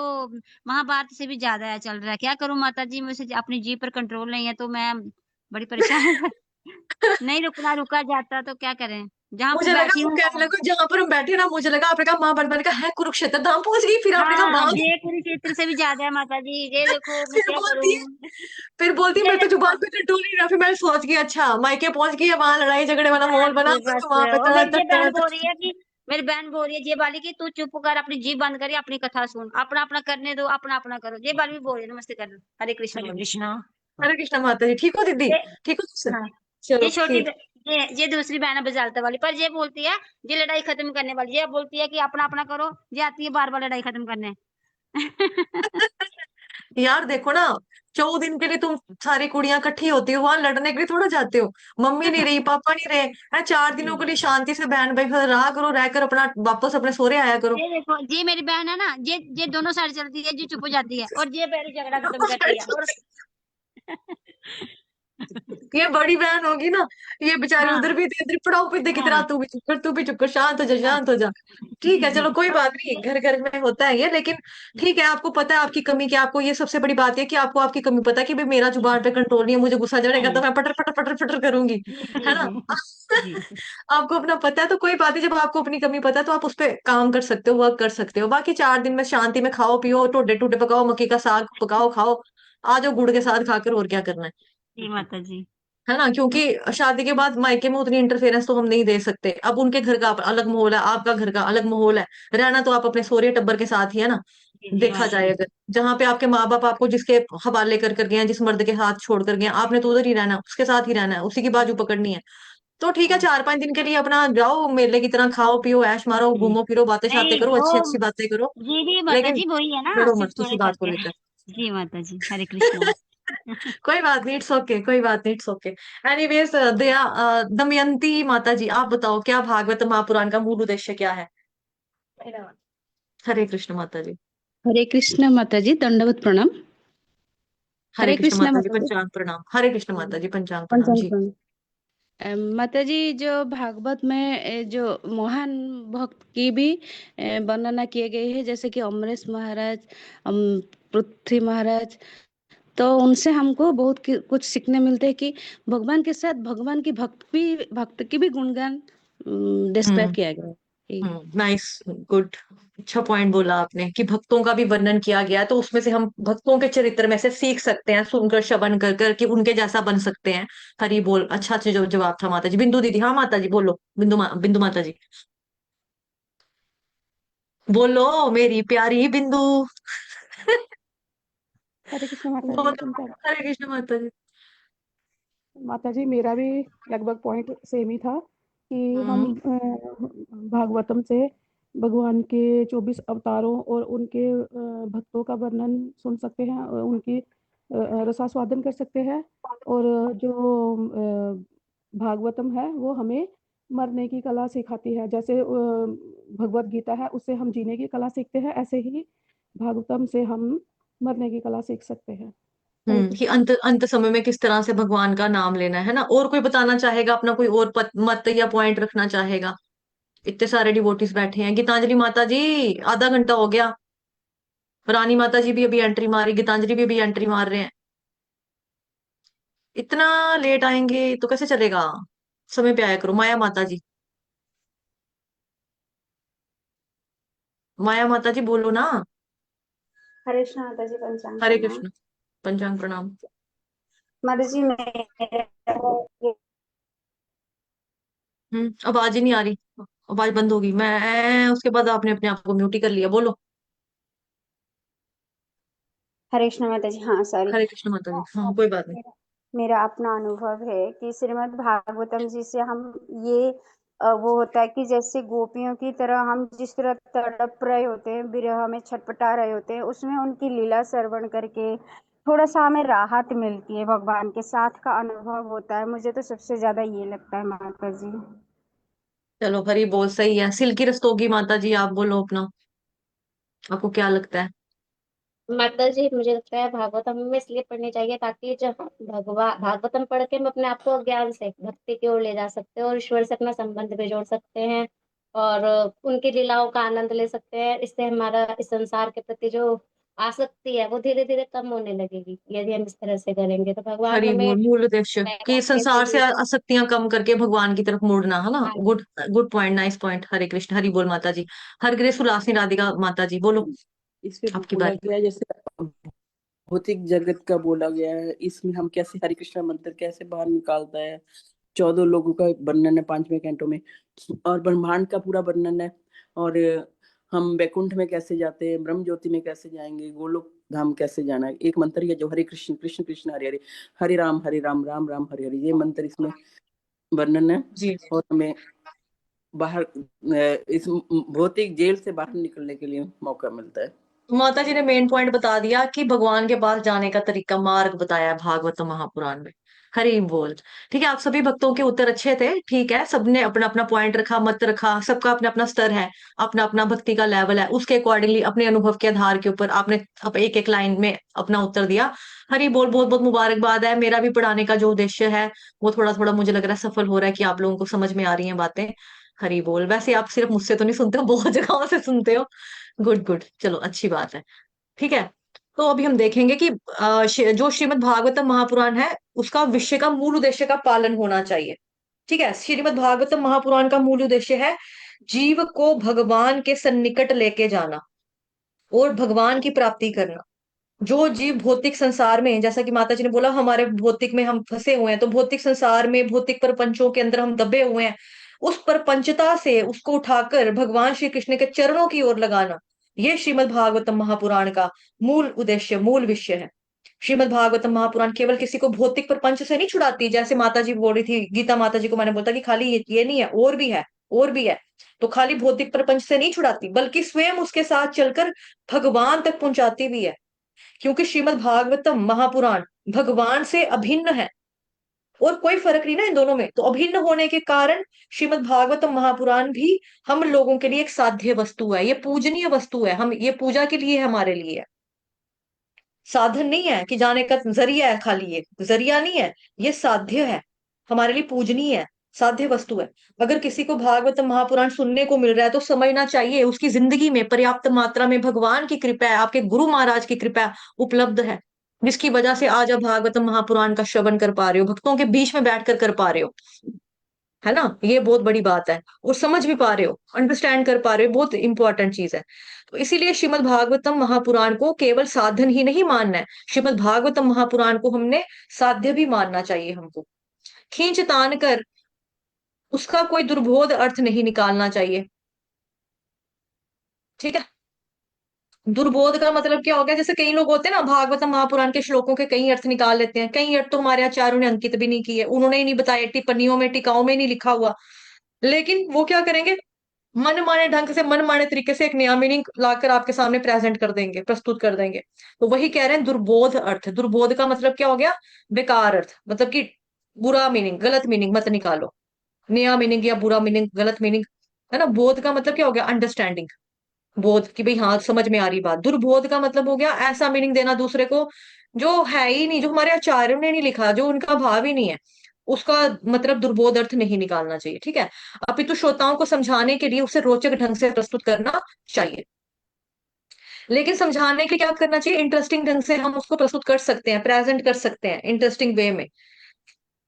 महाभारत से भी ज्यादा है चल रहा है। क्या करूं माता जी, मुझे अपनी जीभ पर कंट्रोल नहीं है, तो मैं बड़ी परेशान हूं। नहीं रुका जाता तो क्या करें, जहाँ पे मुझे लगा बैठी वो हूँ। कहने लगा जहां पर हम बैठे ना, मुझे लगा आपने कहा महाभारत, मैंने कहा है कुरुक्षेत्र, धाम पहुंच गई, फिर आपने कहा हाँ, वहां। ये कुरुक्षेत्र से भी ज्यादा है माता जी, ये देखो मैं फिर क्या बोलती है, करूं। फिर बोलती है ये मेरे तो देखो, जुबान पे कंट्रोल नहीं रहा। फिर मैं सोच गई अच्छा मायके पहुंच गई है, वहां लड़ाई झगड़े वाला माहौल बना, बस तो वहां पे और टर मेरी टर ये टर बहन बोल रही टर। है कि, मेरी बहन बोल रही है ये वाली की, तू चुप कर, अपनी जीभ बंद करी, अपनी कथा सुन, अपना अपना करने दो, अपना अपना करो। ये वाली भी बोल रही है, नमस्ते कर लो। हरे कृष्ण हरे बोलो। कृष्णा। हरे कृष्णा माता जी, ठीक हो दीदी? ये ठीक हो तुझसे? हाँ, चलो ये छोटी ठीक। ये दूसरी बहन है बजालता वाली, पर ये बोलती है, ये लड़ाई खत्म करने वाली, ये बोलती है कि अपना अपना करो, ये आती है बार बार लड़ाई खत्म करने। यार देखो ना, 14 दिन के लिए तुम सारी कुड़ियां इकट्ठी होती हो, वहां लड़ने के लिए थोड़ा जाते हो। मम्मी नहीं रही, पापा नहीं रहे हैं, 4 दिनों के लिए शांति से बहन भाई घर रहा करो, रहकर अपना वापस अपने सोरे आया करो। ये देखो, ये मेरी बहन है ना, ये दोनों साइड चलती है, ये चुप हो जाती है, और ये पहले झगड़ा खत्म करती है। और ये बड़ी बहन होगी ना, ये बेचारी हाँ उधर भी थी, इधर पड़ाव पे देखी तरह, हाँ तू भी चुप कर, तू भी चुप कर, शांत हो जा, हाँ। शांत हो जा। ठीक है, जी चलो कोई बात नहीं, घर घर में होता है ये, लेकिन ठीक है, आपको पता है आपकी कमी क्या, आपको ये सबसे बड़ी बात है कि आपको आपकी कमी पता है कि भाई मेरा जुबान पे कंट्रोल नहीं है, मुझे गुस्सा चढ़ेगा तो मैं पटर पटर पटर पटर करूंगी, जी है जी ना? जी जी। आपको अपना पता है तो कोई बात नहीं, जब आपको अपनी कमी पता है तो आप उस पर काम कर सकते हो, वर्क कर सकते हो। बाकी 4 दिन में शांति में खाओ पियो, टोडे टूडे पकाओ, मक्की का साग पकाओ खाओ, आ जाओ गुड़ के साथ खाकर, और क्या करना है। जी माता जी। है ना? क्योंकि शादी के बाद मायके में उतनी इंटरफेरेंस तो हम नहीं दे सकते। अब उनके घर का अलग माहौल है, आपका घर का अलग माहौल है, रहना तो आप अपने सोरे टब्बर के साथ ही है ना। जी जी देखा माता जाए जी। अगर, जहाँ पे आपके माँ बाप आपको जिसके हवाले कर कर गए हैं, जिस मर्द के हाथ छोड़ कर गए हैं, आपने तो उधर ही रहना है, उसके साथ ही रहना है, उसी की बाजू पकड़नी है। तो ठीक है, 4-5 दिन के लिए अपना जाओ, मेले की तरह खाओ पियो ऐश मारो, घूमो फिरो, बातें शातें नहीं करो, वो अच्छी अच्छी बातें करो, जी जी माता लेकिन जी वही है ना, लड़ो सिर्फ मत थोड़े किसी बात को खर्चे हैं। लेकर। जी माता जी, हरे कृष्णा। कोई बात नहीं, इट्स ओके, कोई बात नहीं, इट्स ओके। एनीवेज, दया दमयंती माता जी, आप बताओ क्या भागवत महापुराण का मूल उद्देश्य क्या है? हरे कृष्ण माता जी। हरे कृष्ण माता जी, दंडवत प्रणाम। हरे हरे कृष्ण कृष्ण माता जी, माता जी। पंचांग प्रणाम। हरे कृष्ण माता जी, पंचांग प्रणाम पंचांग जी। प्रणाम। माता जी, जो भागवत में जो महान भक्त की भी वर्णना किए गए हैं, जैसे कि अमरीश महाराज, पृथ्वी महाराज, तो उनसे हमको बहुत कुछ सीखने मिलते हैं कि भगवान के साथ भगवान की भक्त की भी गुणगान डिस्क्राइब हम्म किया गया है। Nice, good. अच्छा पॉइंट बोला आपने कि भक्तों का भी वर्णन किया गया है, तो उसमें से हम भक्तों के चरित्र में से सीख सकते हैं, सुनकर श्रवण कर कर कि उनके जैसा बन सकते हैं। हरी बोल। अच्छा अच्छा जो जवाब था माता जी। बिंदु दीदी, हाँ माता जी बोलो, बिंदु माता जी बोलो, मेरी प्यारी बिंदु। हरे कृष्ण माता जी। बोलो। हरे कृष्ण माता जी। माता जी, मेरा भी लगभग पॉइंट सेम ही था कि हम हम्म भागवतम से भगवान के 24 अवतारों और उनके भक्तों का वर्णन सुन सकते हैं और उनकी रसास्वादन कर सकते हैं। और जो भागवतम है वो हमें मरने की कला सिखाती है। जैसे भगवत गीता है, उससे हम जीने की कला सीखते हैं, ऐसे ही भागवतम से हम मरने की कला सीख सकते हैं। हरे कि कृष्ण। अंत अंत समय में किस तरह से भगवान का नाम लेना है ना। और कोई बताना चाहेगा अपना, कोई और मत या पॉइंट रखना चाहेगा? इतने सारे डिवोटीज बैठे हैं। गीतांजलि माता जी, आधा घंटा हो गया। रानी माता जी भी अभी एंट्री मारी, गीतांजलि भी अभी एंट्री मार रहे हैं। इतना लेट आएंगे तो कैसे चलेगा? समय पे आया करो। माया माता जी, माया माता जी बोलो ना। हरे कृष्ण माता जी, पंचांग हरे प्रणाम। कृष्ण, पंचांग प्रणाम। माता जी मेरा आवाज ही नहीं आ रही, आवाज बंद होगी। मैं उसके बाद आपने अपने आप को म्यूट ही कर लिया। बोलो। हरे कृष्ण माता जी, हाँ सॉरी। हरे कृष्ण माता जी, हाँ कोई बात नहीं। मेरा मेरा अपना अनुभव है कि श्रीमद् भागवतम जी से हम ये वो होता है कि जैसे गोपियों की तरह हम जिस तरह तड़प रहे होते हैं, विरह में छटपटा रहे होते हैं, उसमें उनकी लीला श्रवण करके थोड़ा सा हमें राहत मिलती है, भगवान के साथ का अनुभव होता है। मुझे तो सबसे ज्यादा ये लगता है माता जी। चलो हरी बोल, सही है। सिल्की रस्तोगी माता जी, आप बोलो अपना, आपको क्या लगता है? माता जी, मुझे लगता है भागवतम हमें इसलिए पढ़नी चाहिए ताकि जब भागवतम पढ़ के हम अपने आप को ज्ञान से भक्ति की ओर ले जा सकते हैं और ईश्वर से अपना संबंध भी जोड़ सकते हैं और उनकी लीलाओं का आनंद ले सकते हैं। इससे हमारा इस संसार के प्रति जो आसक्ति है वो धीरे धीरे कम होने लगेगी यदि हम इस तरह से करेंगे। तो भगवान हरि हमें बोल, मूल उद्देश्य कि बैराग्य से संसार से भी। आसक्तियां कम करके भगवान की तरफ मुड़ना है ना। हाँ good, good point, nice point. Hare Krishna, Hari बोल माता जी। हर ग्रेस उल्लासनी राधिका माता जी बोलो, इसमें आपकी बोला बारी। गया है, जैसे भौतिक जगत का बोला गया है, इसमें हम कैसे हरे कृष्णा मंत्र कैसे बाहर निकालता है। 14 लोगों का वर्णन है 5वें कैंटो में, और ब्रह्मांड का पूरा वर्णन है। और हम वैकुंठ में कैसे जाते हैं, ब्रह्म ज्योति में कैसे जाएंगे, गोलोक धाम कैसे जाना है। एक मंत्र ही है जो हरे कृष्ण कृष्ण कृष्ण हरे हरे, हरे राम राम राम हरे हरे, ये मंत्र इसमें वर्णन है। जी और हमें बाहर इस भौतिक जेल से बाहर निकलने के लिए मौका मिलता है। माता जी ने मेन पॉइंट बता दिया कि भगवान के पास जाने का तरीका, मार्ग बताया है भागवत महापुराण में। हरि बोल। ठीक है, आप सभी भक्तों के उत्तर अच्छे थे। ठीक है, सबने अपना अपना पॉइंट रखा, मत रखा, सबका अपना अपना स्तर है, अपना अपना भक्ति का लेवल है, उसके अकॉर्डिंगली अपने अनुभव के आधार के ऊपर आपने अब एक एक लाइन में अपना उत्तर दिया। हरि बोल, बहुत बहुत मुबारकबाद है। मेरा भी पढ़ाने का जो उद्देश्य है वो थोड़ा थोड़ा मुझे लग रहा है सफल हो रहा है कि आप लोगों को समझ में आ रही हैं बातें। हरि बोल। वैसे आप सिर्फ मुझसे तो नहीं सुनते हो, बहुत जगहों से सुनते हो। गुड गुड, चलो अच्छी बात है। ठीक है, तो अभी हम देखेंगे कि जो श्रीमद् भागवतम महापुराण है उसका विषय का मूल उद्देश्य का पालन होना चाहिए। ठीक है, श्रीमद् भागवतम महापुराण का मूल उद्देश्य है जीव को भगवान के सन्निकट लेके जाना और भगवान की प्राप्ति करना। जो जीव भौतिक संसार में, जैसा कि माता जी ने बोला, हमारे भौतिक में हम फंसे हुए हैं, तो भौतिक संसार में भौतिक प्रपंचों के अंदर हम दबे हुए हैं, उस प्रपंचता से उसको उठाकर भगवान श्री कृष्ण के चरणों की ओर लगाना, ये श्रीमद् भागवतम महापुराण का मूल उद्देश्य, मूल विषय है। श्रीमद् भागवतम महापुराण केवल किसी को भौतिक प्रपंच से नहीं छुड़ाती, जैसे माता जी बोल रही थी, गीता माता जी को मैंने बोलता कि खाली ये नहीं है, और भी है, और भी है। तो खाली भौतिक प्रपंच से नहीं छुड़ाती, बल्कि स्वयं उसके साथ चलकर भगवान तक पहुंचाती भी है। क्योंकि श्रीमद् भागवतम महापुराण भगवान से अभिन्न है, और कोई फर्क नहीं ना इन दोनों में। तो अभिन्न होने के कारण श्रीमद् भागवतम महापुराण भी हम लोगों के लिए एक साध्य वस्तु है, ये पूजनीय वस्तु है, हम ये पूजा के लिए हमारे लिए है। साधन नहीं है कि जाने का जरिया है, खाली ये जरिया नहीं है, ये साध्य है, हमारे लिए पूजनीय है, साध्य वस्तु है। अगर किसी को भागवत महापुराण सुनने को मिल रहा है तो समझना चाहिए उसकी जिंदगी में पर्याप्त मात्रा में भगवान की कृपा है, आपके गुरु महाराज की कृपा उपलब्ध है, जिसकी वजह से आज आप भागवत महापुराण का श्रवण कर पा रहे हो, भक्तों के बीच में बैठकर कर पा रहे हो, है ना। ये बहुत बड़ी बात है, और समझ भी पा रहे हो, अंडरस्टैंड कर पा रहे हो, बहुत इंपॉर्टेंट चीज है। तो इसीलिए श्रीमद् भागवतम महापुराण को केवल साधन ही नहीं मानना है, श्रीमद् भागवतम महापुराण को हमने साध्य भी मानना चाहिए। हमको खींच तान कर उसका कोई दुर्बोध अर्थ नहीं निकालना चाहिए, ठीक है। दुर्बोध का मतलब क्या हो गया, जैसे कई लोग होते हैं ना, भागवत महापुराण के श्लोकों के कई अर्थ निकाल लेते हैं, कई अर्थ तो हमारे आचार्यों ने अंकित भी नहीं किए, उन्होंने ही नहीं बताया, टिप्पणियों में टिकाओं में नहीं लिखा हुआ, लेकिन वो क्या करेंगे, मन माने ढंग से, मन माने तरीके से एक नया मीनिंग लाकर आपके सामने प्रेजेंट कर देंगे, प्रस्तुत कर देंगे। तो वही कह रहे हैं दुर्बोध अर्थ। दुर्बोध का मतलब क्या हो गया, बेकार अर्थ, मतलब कि बुरा मीनिंग, गलत मीनिंग मत निकालो, नया मीनिंग या बुरा मीनिंग, गलत मीनिंग, है ना। बोध का मतलब क्या हो गया, अंडरस्टैंडिंग, बोध की भाई हाँ समझ में आ रही बात। दुर्बोध का मतलब हो गया ऐसा मीनिंग देना दूसरे को जो है ही नहीं, जो हमारे आचार्यों ने नहीं लिखा, जो उनका भाव ही नहीं है, उसका मतलब दुर्बोध अर्थ नहीं निकालना चाहिए, ठीक है। अपितु श्रोताओं को समझाने के लिए उसे रोचक ढंग से प्रस्तुत करना चाहिए। लेकिन समझाने के लिए क्या करना चाहिए, इंटरेस्टिंग ढंग से हम उसको प्रस्तुत कर सकते हैं, प्रेजेंट कर सकते हैं इंटरेस्टिंग वे में।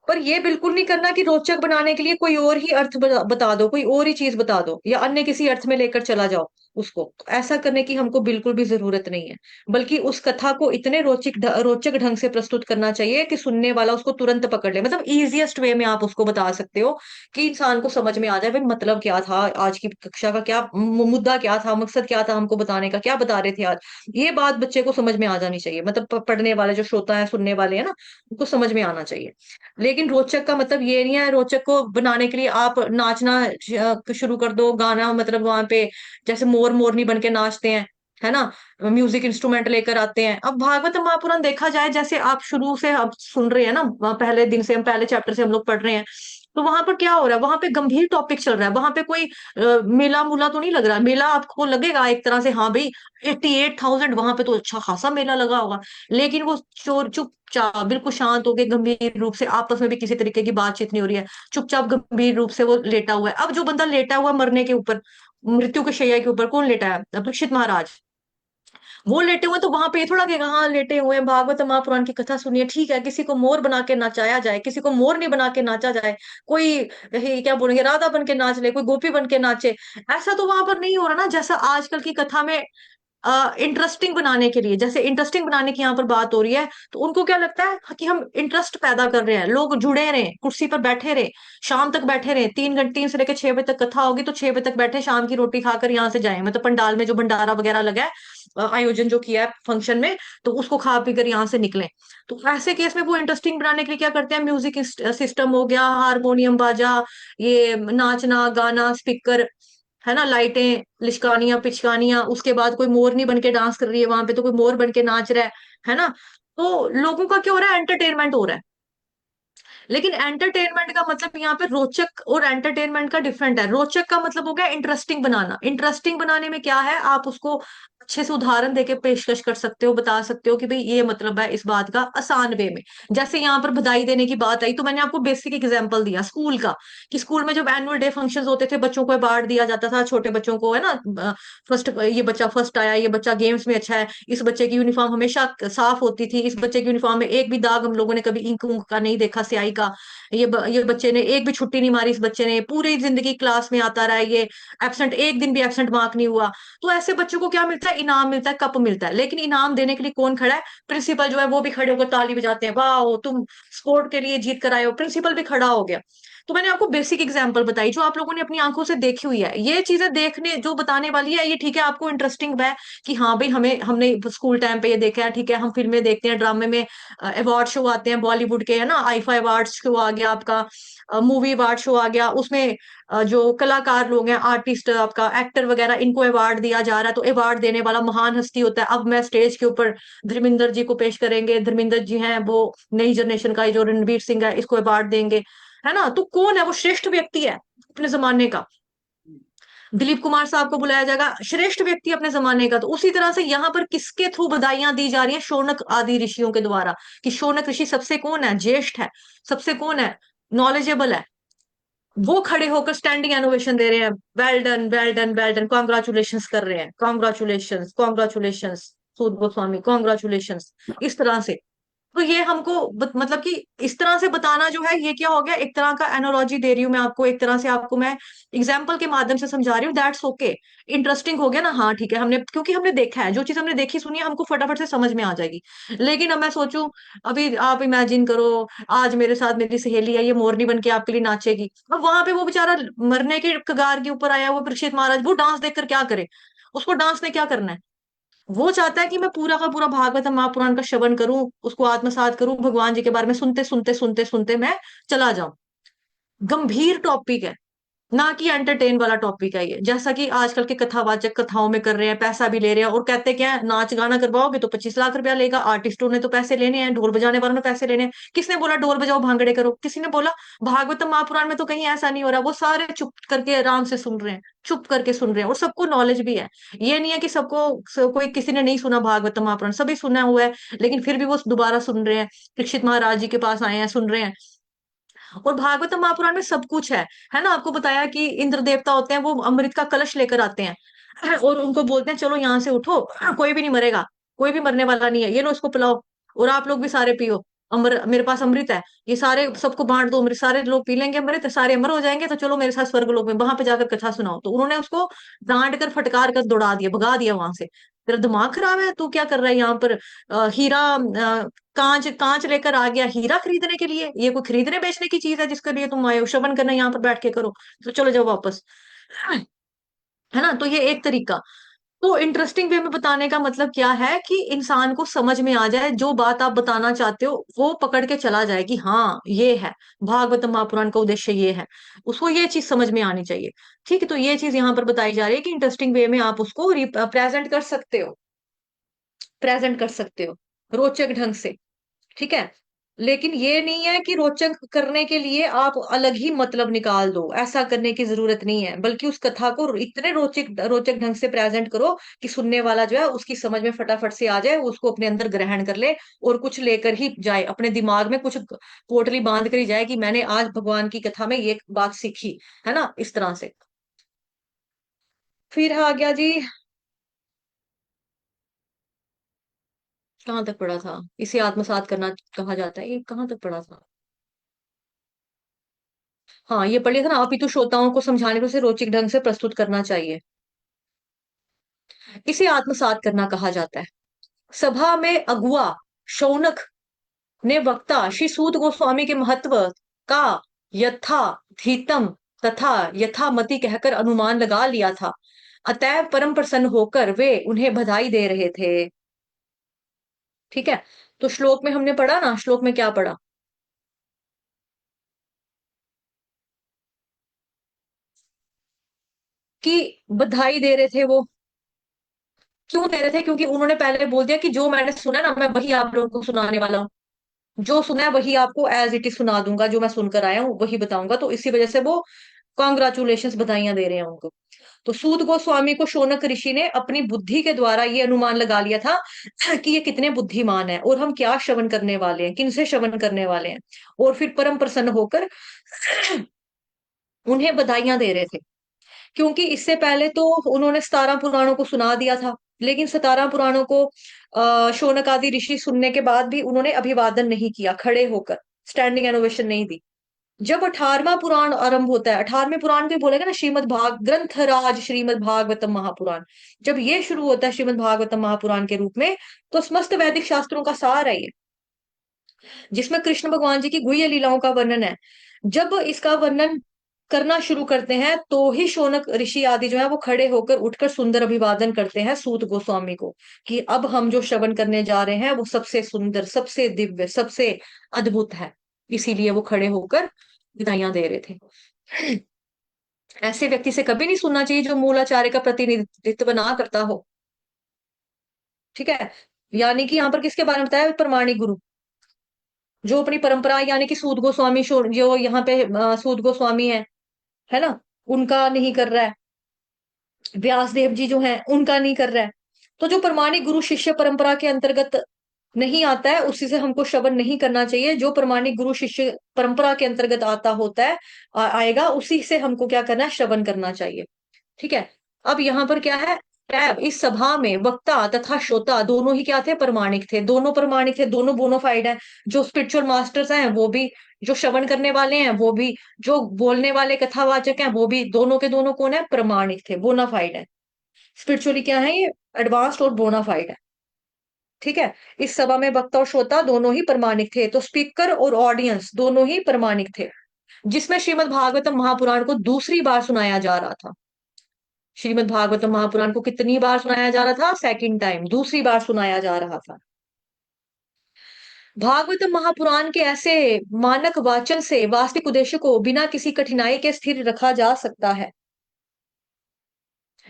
पर ये बिल्कुल नहीं करना कि रोचक बनाने के लिए कोई और ही अर्थ बता दो, कोई और ही चीज बता दो, या अन्य किसी अर्थ में लेकर चला जाओ उसको। तो ऐसा करने की हमको बिल्कुल भी जरूरत नहीं है, बल्कि उस कथा को इतने रोचक ढंग से प्रस्तुत करना चाहिए कि सुनने वाला उसको तुरंत पकड़ ले। मतलब इजिएस्ट वे में आप उसको बता सकते हो कि इंसान को समझ में आ जाए भाई मतलब क्या था, आज की कक्षा का क्या मुद्दा क्या था, मकसद क्या था, हमको बताने का क्या बता रहे थे आज। ये बात बच्चे को समझ में आ जानी चाहिए, मतलब पढ़ने वाले जो श्रोता है, सुनने वाले हैं ना, उनको समझ में आना चाहिए। लेकिन रोचक का मतलब ये नहीं है, रोचक को बनाने के लिए आप नाचना शुरू कर दो, गाना, मतलब वहां पे जैसे मोर मोरनी बन के नाचते हैं, है ना, म्यूजिक इंस्ट्रूमेंट लेकर आते हैं। अब भागवत महापुराण देखा जाए, जैसे आप शुरू से अब सुन रहे हैं ना, पहले दिन से हम, पहले चैप्टर से हम लोग पढ़ रहे हैं, तो वहां पर क्या हो रहा है, वहां पे गंभीर टॉपिक चल रहा है, वहां पे कोई मेला मूला तो नहीं लग रहा है। मेला आपको लगेगा एक तरह से, हाँ भाई 88,000, वहां पे तो अच्छा खासा मेला लगा होगा, लेकिन वो चोर चुपचाप बिल्कुल शांत होके गंभीर रूप से, आपस में भी किसी तरीके की बातचीत नहीं हो रही है, चुपचाप गंभीर रूप से वो लेटा हुआ है। अब जो बंदा लेटा हुआ मरने के ऊपर, मृत्यु के शैया के ऊपर, कौन लेटा है, परीक्षित महाराज, वो लेटे हुए, तो वहां पे ये थोड़ा लगेगा हाँ लेटे हुए हैं, भागवत महापुराण की कथा सुनिए, ठीक है। किसी को मोर बना के नचाया जाए, किसी को मोर नहीं बना के नाचा जाए, कोई क्या बोलेंगे, राधा बन के नाच ले, कोई गोपी बन के नाचे, ऐसा तो वहां पर नहीं हो रहा ना। जैसा आजकल की कथा में इंटरेस्टिंग बनाने के लिए, जैसे इंटरेस्टिंग बनाने की यहाँ पर बात हो रही है, तो उनको क्या लगता है कि हम इंटरेस्ट पैदा कर रहे हैं, लोग जुड़े रहे, कुर्सी पर बैठे रहे, शाम तक बैठे रहे, 3 घंटे, 3 से लेकर 6 बजे तक कथा होगी, तो 6 बजे तक बैठे, शाम की रोटी खाकर यहाँ से जाए, मतलब पंडाल में जो भंडारा वगैरह लगा है, आयोजन जो किया है फंक्शन में, तो उसको खा पी कर यहाँ से निकले। तो ऐसे केस में वो इंटरेस्टिंग बनाने के लिए क्या करते हैं, म्यूजिक सिस्टम हो गया, हारमोनियम बाजा, ये नाचना गाना, स्पीकर, है ना, लाइटें लिशकानियां पिचकानियां, उसके बाद कोई मोरनी बन के डांस कर रही है वहां पे, तो कोई मोर बन के नाच रहा है ना। तो लोगों का क्या हो रहा है, एंटरटेनमेंट हो रहा है। लेकिन एंटरटेनमेंट का मतलब यहाँ पे रोचक और एंटरटेनमेंट का डिफरेंट है। रोचक का मतलब हो गया इंटरेस्टिंग बनाना। इंटरेस्टिंग बनाने में क्या है, आप उसको अच्छे से उदाहरण देके पेशकश कर सकते हो, बता सकते हो कि भाई ये मतलब है इस बात का, आसान वे में। जैसे यहाँ पर बधाई देने की बात आई, तो मैंने आपको बेसिक एग्जांपल दिया स्कूल का, कि स्कूल में जब एनुअल डे फंक्शंस होते थे, बच्चों को अवार्ड दिया जाता था, छोटे बच्चों को, है ना, फर्स्ट, ये बच्चा फर्स्ट आया, ये बच्चा गेम्स में अच्छा है, इस बच्चे की यूनिफॉर्म हमेशा साफ होती थी, इस बच्चे की यूनिफॉर्म में एक भी दाग हम लोगों ने कभी इंक उंक का नहीं देखा, स्याही का, ये बच्चे ने एक भी छुट्टी नहीं मारी, इस बच्चे ने पूरी जिंदगी क्लास में आता रहा है, ये एब्सेंट, एक दिन भी एब्सेंट मार्क नहीं हुआ। तो ऐसे बच्चों को क्या मिलता है, इनाम मिलता है, कप मिलता है। लेकिन इनाम देने के लिए कौन खड़ा है, प्रिंसिपल जो है वो भी खड़े होकर ताली बजाते हैं, वाह तुम स्पोर्ट के लिए जीत कर आए हो, प्रिंसिपल भी खड़ा हो गया। तो मैंने आपको बेसिक एग्जांपल बताई जो आप लोगों ने अपनी आंखों से देखी हुई है। ये चीजें देखने जो बताने वाली है, ये ठीक है आपको इंटरेस्टिंग है कि हाँ भाई हमने स्कूल टाइम पे ये देखा है, ठीक है, हम फिल्में देखते हैं, ड्रामे में अवार्ड शो आते हैं बॉलीवुड के, है ना, आईफा अवार्ड शो आ गया आपका, मूवी अवार्ड शो आ गया, उसमें जो कलाकार लोग हैं, आर्टिस्ट, आपका एक्टर वगैरह, इनको अवार्ड दिया जा रहा है, तो अवार्ड देने वाला महान हस्ती होता है। अब मैं स्टेज के ऊपर धर्मेंद्र जी को पेश करेंगे, धर्मेंद्र जी हैं वो नई जनरेशन का, ये जो रणवीर सिंह है इसको अवार्ड देंगे, है ना। तो कौन है वो? श्रेष्ठ व्यक्ति है अपने जमाने का। दिलीप कुमार साहब को बुलाया जाएगा, श्रेष्ठ व्यक्ति अपने जमाने का। तो उसी तरह से यहाँ पर किसके थ्रू बधाइयां दी जा रही हैं? शौनक आदि ऋषियों के द्वारा, कि शौनक ऋषि सबसे कौन है? ज्येष्ठ है, सबसे कौन है? नॉलेजेबल है। वो खड़े होकर स्टैंडिंग एनोवेशन दे रहे हैं, well done well done well done, congratulation कर रहे हैं, कॉन्ग्रेचुलेशन कॉन्ग्रेचुलेशन सूद गोस्वामी, कॉन्ग्रेचुलेशन, इस तरह से। तो ये हमको मतलब कि इस तरह से बताना जो है, ये क्या हो गया, एक तरह का एनोलॉजी दे रही हूँ मैं आपको, एक तरह से आपको मैं एग्जाम्पल के माध्यम से समझा रही हूँ। दैट्स ओके, इंटरेस्टिंग हो गया ना? हाँ ठीक है, हमने क्योंकि हमने देखा है, जो चीज हमने देखी सुनी है हमको फटाफट से समझ में आ जाएगी। लेकिन अब मैं सोचूं, अभी आप इमेजिन करो, आज मेरे साथ मेरी सहेली है, ये मोरनी बन के आपके लिए नाचेगी, अब वहां पे वो बेचारा मरने के कगार के ऊपर आया, वो परीक्षित महाराज, वो डांस देखकर क्या करे? उसको डांस ने क्या करना है? वो चाहता है कि मैं पूरा का पूरा भागवतम महापुराण का श्रवण करूं, उसको आत्मसात करूं, भगवान जी के बारे में सुनते सुनते सुनते सुनते मैं चला जाऊं। गंभीर टॉपिक है, ना कि एंटरटेन वाला टॉपिक है ये, जैसा कि आजकल के कथावाचक कथाओं में कर रहे हैं, पैसा भी ले रहे हैं और कहते क्या है, नाच गाना करवाओगे तो 25 लाख रुपया लेगा, आर्टिस्टों ने तो पैसे लेने हैं, ढोल बजाने वालों ने पैसे लेने हैं। किसने बोला ढोल बजाओ भांगड़े करो? किसी ने बोला? भागवतम महापुराण में तो कहीं ऐसा नहीं हो रहा, वो सारे चुप करके आराम से सुन रहे हैं, चुप करके सुन रहे हैं, और सबको नॉलेज भी है। ये नहीं है कि कोई किसी ने नहीं सुना भागवतम महापुराण, सभी सुना हुआ है, लेकिन फिर भी वो दोबारा सुन रहे हैं, परीक्षित महाराज जी के पास आए हैं, सुन रहे हैं। और भागवत महापुराण में सब कुछ है ना। आपको बताया कि इंद्र देवता होते हैं, वो अमृत का कलश लेकर आते हैं और उनको बोलते हैं चलो यहाँ से उठो, कोई भी नहीं मरेगा, कोई भी मरने वाला नहीं है, ये लो इसको पिलाओ, और आप लोग भी सारे पियो, अमर मेरे पास अमृत है, ये सारे सबको बांट दो, अमृत सारे लोग पी लेंगे, अमृत सारे अमर हो जाएंगे, तो चलो मेरे साथ स्वर्ग लोक में, वहां पे जाकर कथा सुनाओ। तो उन्होंने उसको डांट कर फटकार कर दौड़ा दिया, भगा दिया वहां से। तेरा दिमाग खराब है, तू क्या कर रहा है यहाँ पर? हीरा कांच कांच लेकर आ गया हीरा खरीदने के लिए? ये कोई खरीदने बेचने की चीज है जिसके लिए तुम आए हो? श्रवण करना यहाँ पर बैठ के करो, तो चलो जाओ वापस, है ना। तो ये एक तरीका। तो इंटरेस्टिंग वे में बताने का मतलब क्या है कि इंसान को समझ में आ जाए, जो बात आप बताना चाहते हो वो पकड़ के चला जाए कि हाँ ये है, भागवत महापुराण का उद्देश्य ये है, उसको ये चीज समझ में आनी चाहिए। ठीक है, तो ये चीज यहाँ पर बताई जा रही है कि इंटरेस्टिंग वे में आप उसको प्रेजेंट कर सकते हो, प्रेजेंट कर सकते हो रोचक ढंग से। ठीक है, लेकिन ये नहीं है कि रोचक करने के लिए आप अलग ही मतलब निकाल दो, ऐसा करने की जरूरत नहीं है, बल्कि उस कथा को इतने रोचक रोचक ढंग से प्रेजेंट करो कि सुनने वाला जो है उसकी समझ में फटाफट से आ जाए, उसको अपने अंदर ग्रहण कर ले और कुछ लेकर ही जाए, अपने दिमाग में कुछ पोटली बांध कर ही जाए कि मैंने आज भगवान की कथा में ये बात सीखी, है ना, इस तरह से। फिर आ गया जी, कहाँ तक पढ़ा था? इसे आत्मसात करना कहा जाता है, ये कहाँ तक पढ़ा था? हाँ ये पढ़ लिया था ना, अपितु श्रोताओं को समझाने को उसे रोचक ढंग से प्रस्तुत करना चाहिए, इसे आत्मसात करना कहा जाता है। सभा में अगुआ शौनक ने वक्ता श्री सूत गोस्वामी के महत्व का यथा धीतम तथा यथामति कहकर अनुमान लगा लिया था, अतएव परम प्रसन्न होकर वे उन्हें बधाई दे रहे थे। ठीक है, तो श्लोक में हमने पढ़ा ना, श्लोक में क्या पढ़ा कि बधाई दे रहे थे वो, क्यों दे रहे थे? क्योंकि उन्होंने पहले बोल दिया कि जो मैंने सुना ना मैं वही आप लोगों को सुनाने वाला हूँ, जो सुना है वही आपको एज इट इज सुना दूंगा, जो मैं सुनकर आया हूँ वही बताऊंगा। तो इसी वजह से वो कॉन्ग्रेचुलेशन बधाइयां दे रहे हैं उनको। तो सूत गोस्वामी को शौनक ऋषि ने अपनी बुद्धि के द्वारा ये अनुमान लगा लिया था कि ये कितने बुद्धिमान है और हम क्या श्रवण करने वाले हैं, किनसे श्रवण करने वाले हैं, और फिर परम प्रसन्न होकर उन्हें बधाइयां दे रहे थे। क्योंकि इससे पहले तो उन्होंने 17 पुराणों को सुना दिया था, लेकिन 17 पुराणों को शौनक आदि ऋषि सुनने के बाद भी उन्होंने अभिवादन नहीं किया, खड़े होकर स्टैंडिंग एनोवेशन नहीं दी। जब 18वां पुराण आरंभ होता है, 18वें पुराण को ही बोलेगा ना, श्रीमद भाग ग्रंथराज श्रीमद भागवतम महापुराण, जब ये शुरू होता है श्रीमद भागवतम महापुराण के रूप में, तो समस्त वैदिक शास्त्रों का सार है ये, जिसमें कृष्ण भगवान जी की गुह्य लीलाओं का वर्णन है। जब इसका वर्णन करना शुरू करते हैं तो ही शौनक ऋषि आदि जो है वो खड़े होकर उठकर सुंदर अभिवादन करते हैं सूत गोस्वामी को, कि अब हम जो श्रवण करने जा रहे हैं वो सबसे सुंदर, सबसे दिव्य, सबसे अद्भुत है। इसीलिए वो खड़े होकर विदाइयां दे रहे थे। ऐसे व्यक्ति से कभी नहीं सुनना चाहिए जो मूलाचार्य का प्रतिनिधित्व ना करता हो। ठीक है, यानी कि यहाँ पर किसके बारे में बताया? प्रमाणिक गुरु, जो अपनी परंपरा यानी कि सूत गोस्वामी जो यहाँ पे सूत गोस्वामी है ना, उनका नहीं कर रहा है, व्यास देव जी जो हैं उनका नहीं कर रहा है। तो जो प्रमाणिक गुरु शिष्य परंपरा के अंतर्गत नहीं आता है उसी से हमको श्रवण नहीं करना चाहिए। जो प्रमाणिक गुरु शिष्य परंपरा के अंतर्गत आता होता है आएगा, उसी से हमको क्या करना है? श्रवण करना चाहिए। ठीक है, अब यहाँ पर क्या है? टैब, इस सभा में वक्ता तथा श्रोता दोनों ही क्या थे? प्रमाणिक थे। दोनों प्रमाणिक थे, दोनों बोनाफाइड हैं। जो स्पिरिचुअल मास्टर्स हैं वो भी, जो श्रवण करने वाले हैं वो भी, जो बोलने वाले कथावाचक हैं वो भी, दोनों के दोनों कौन है? प्रमाणिक थे, बोनाफाइड है। स्पिरिचुअली क्या है? ये एडवांस्ड और बोनाफाइड है। ठीक है, इस सभा में वक्ता और श्रोता दोनों ही प्रमाणिक थे। तो स्पीकर और ऑडियंस दोनों ही प्रमाणिक थे। जिसमें श्रीमद् भागवतम महापुराण को दूसरी बार सुनाया जा रहा था। श्रीमद् भागवतम महापुराण को कितनी बार सुनाया जा रहा था? सेकंड टाइम, दूसरी बार सुनाया जा रहा था। भागवतम महापुराण के ऐसे मानक वाचन से वास्तविक उद्देश्य को बिना किसी कठिनाई के स्थिर रखा जा सकता है।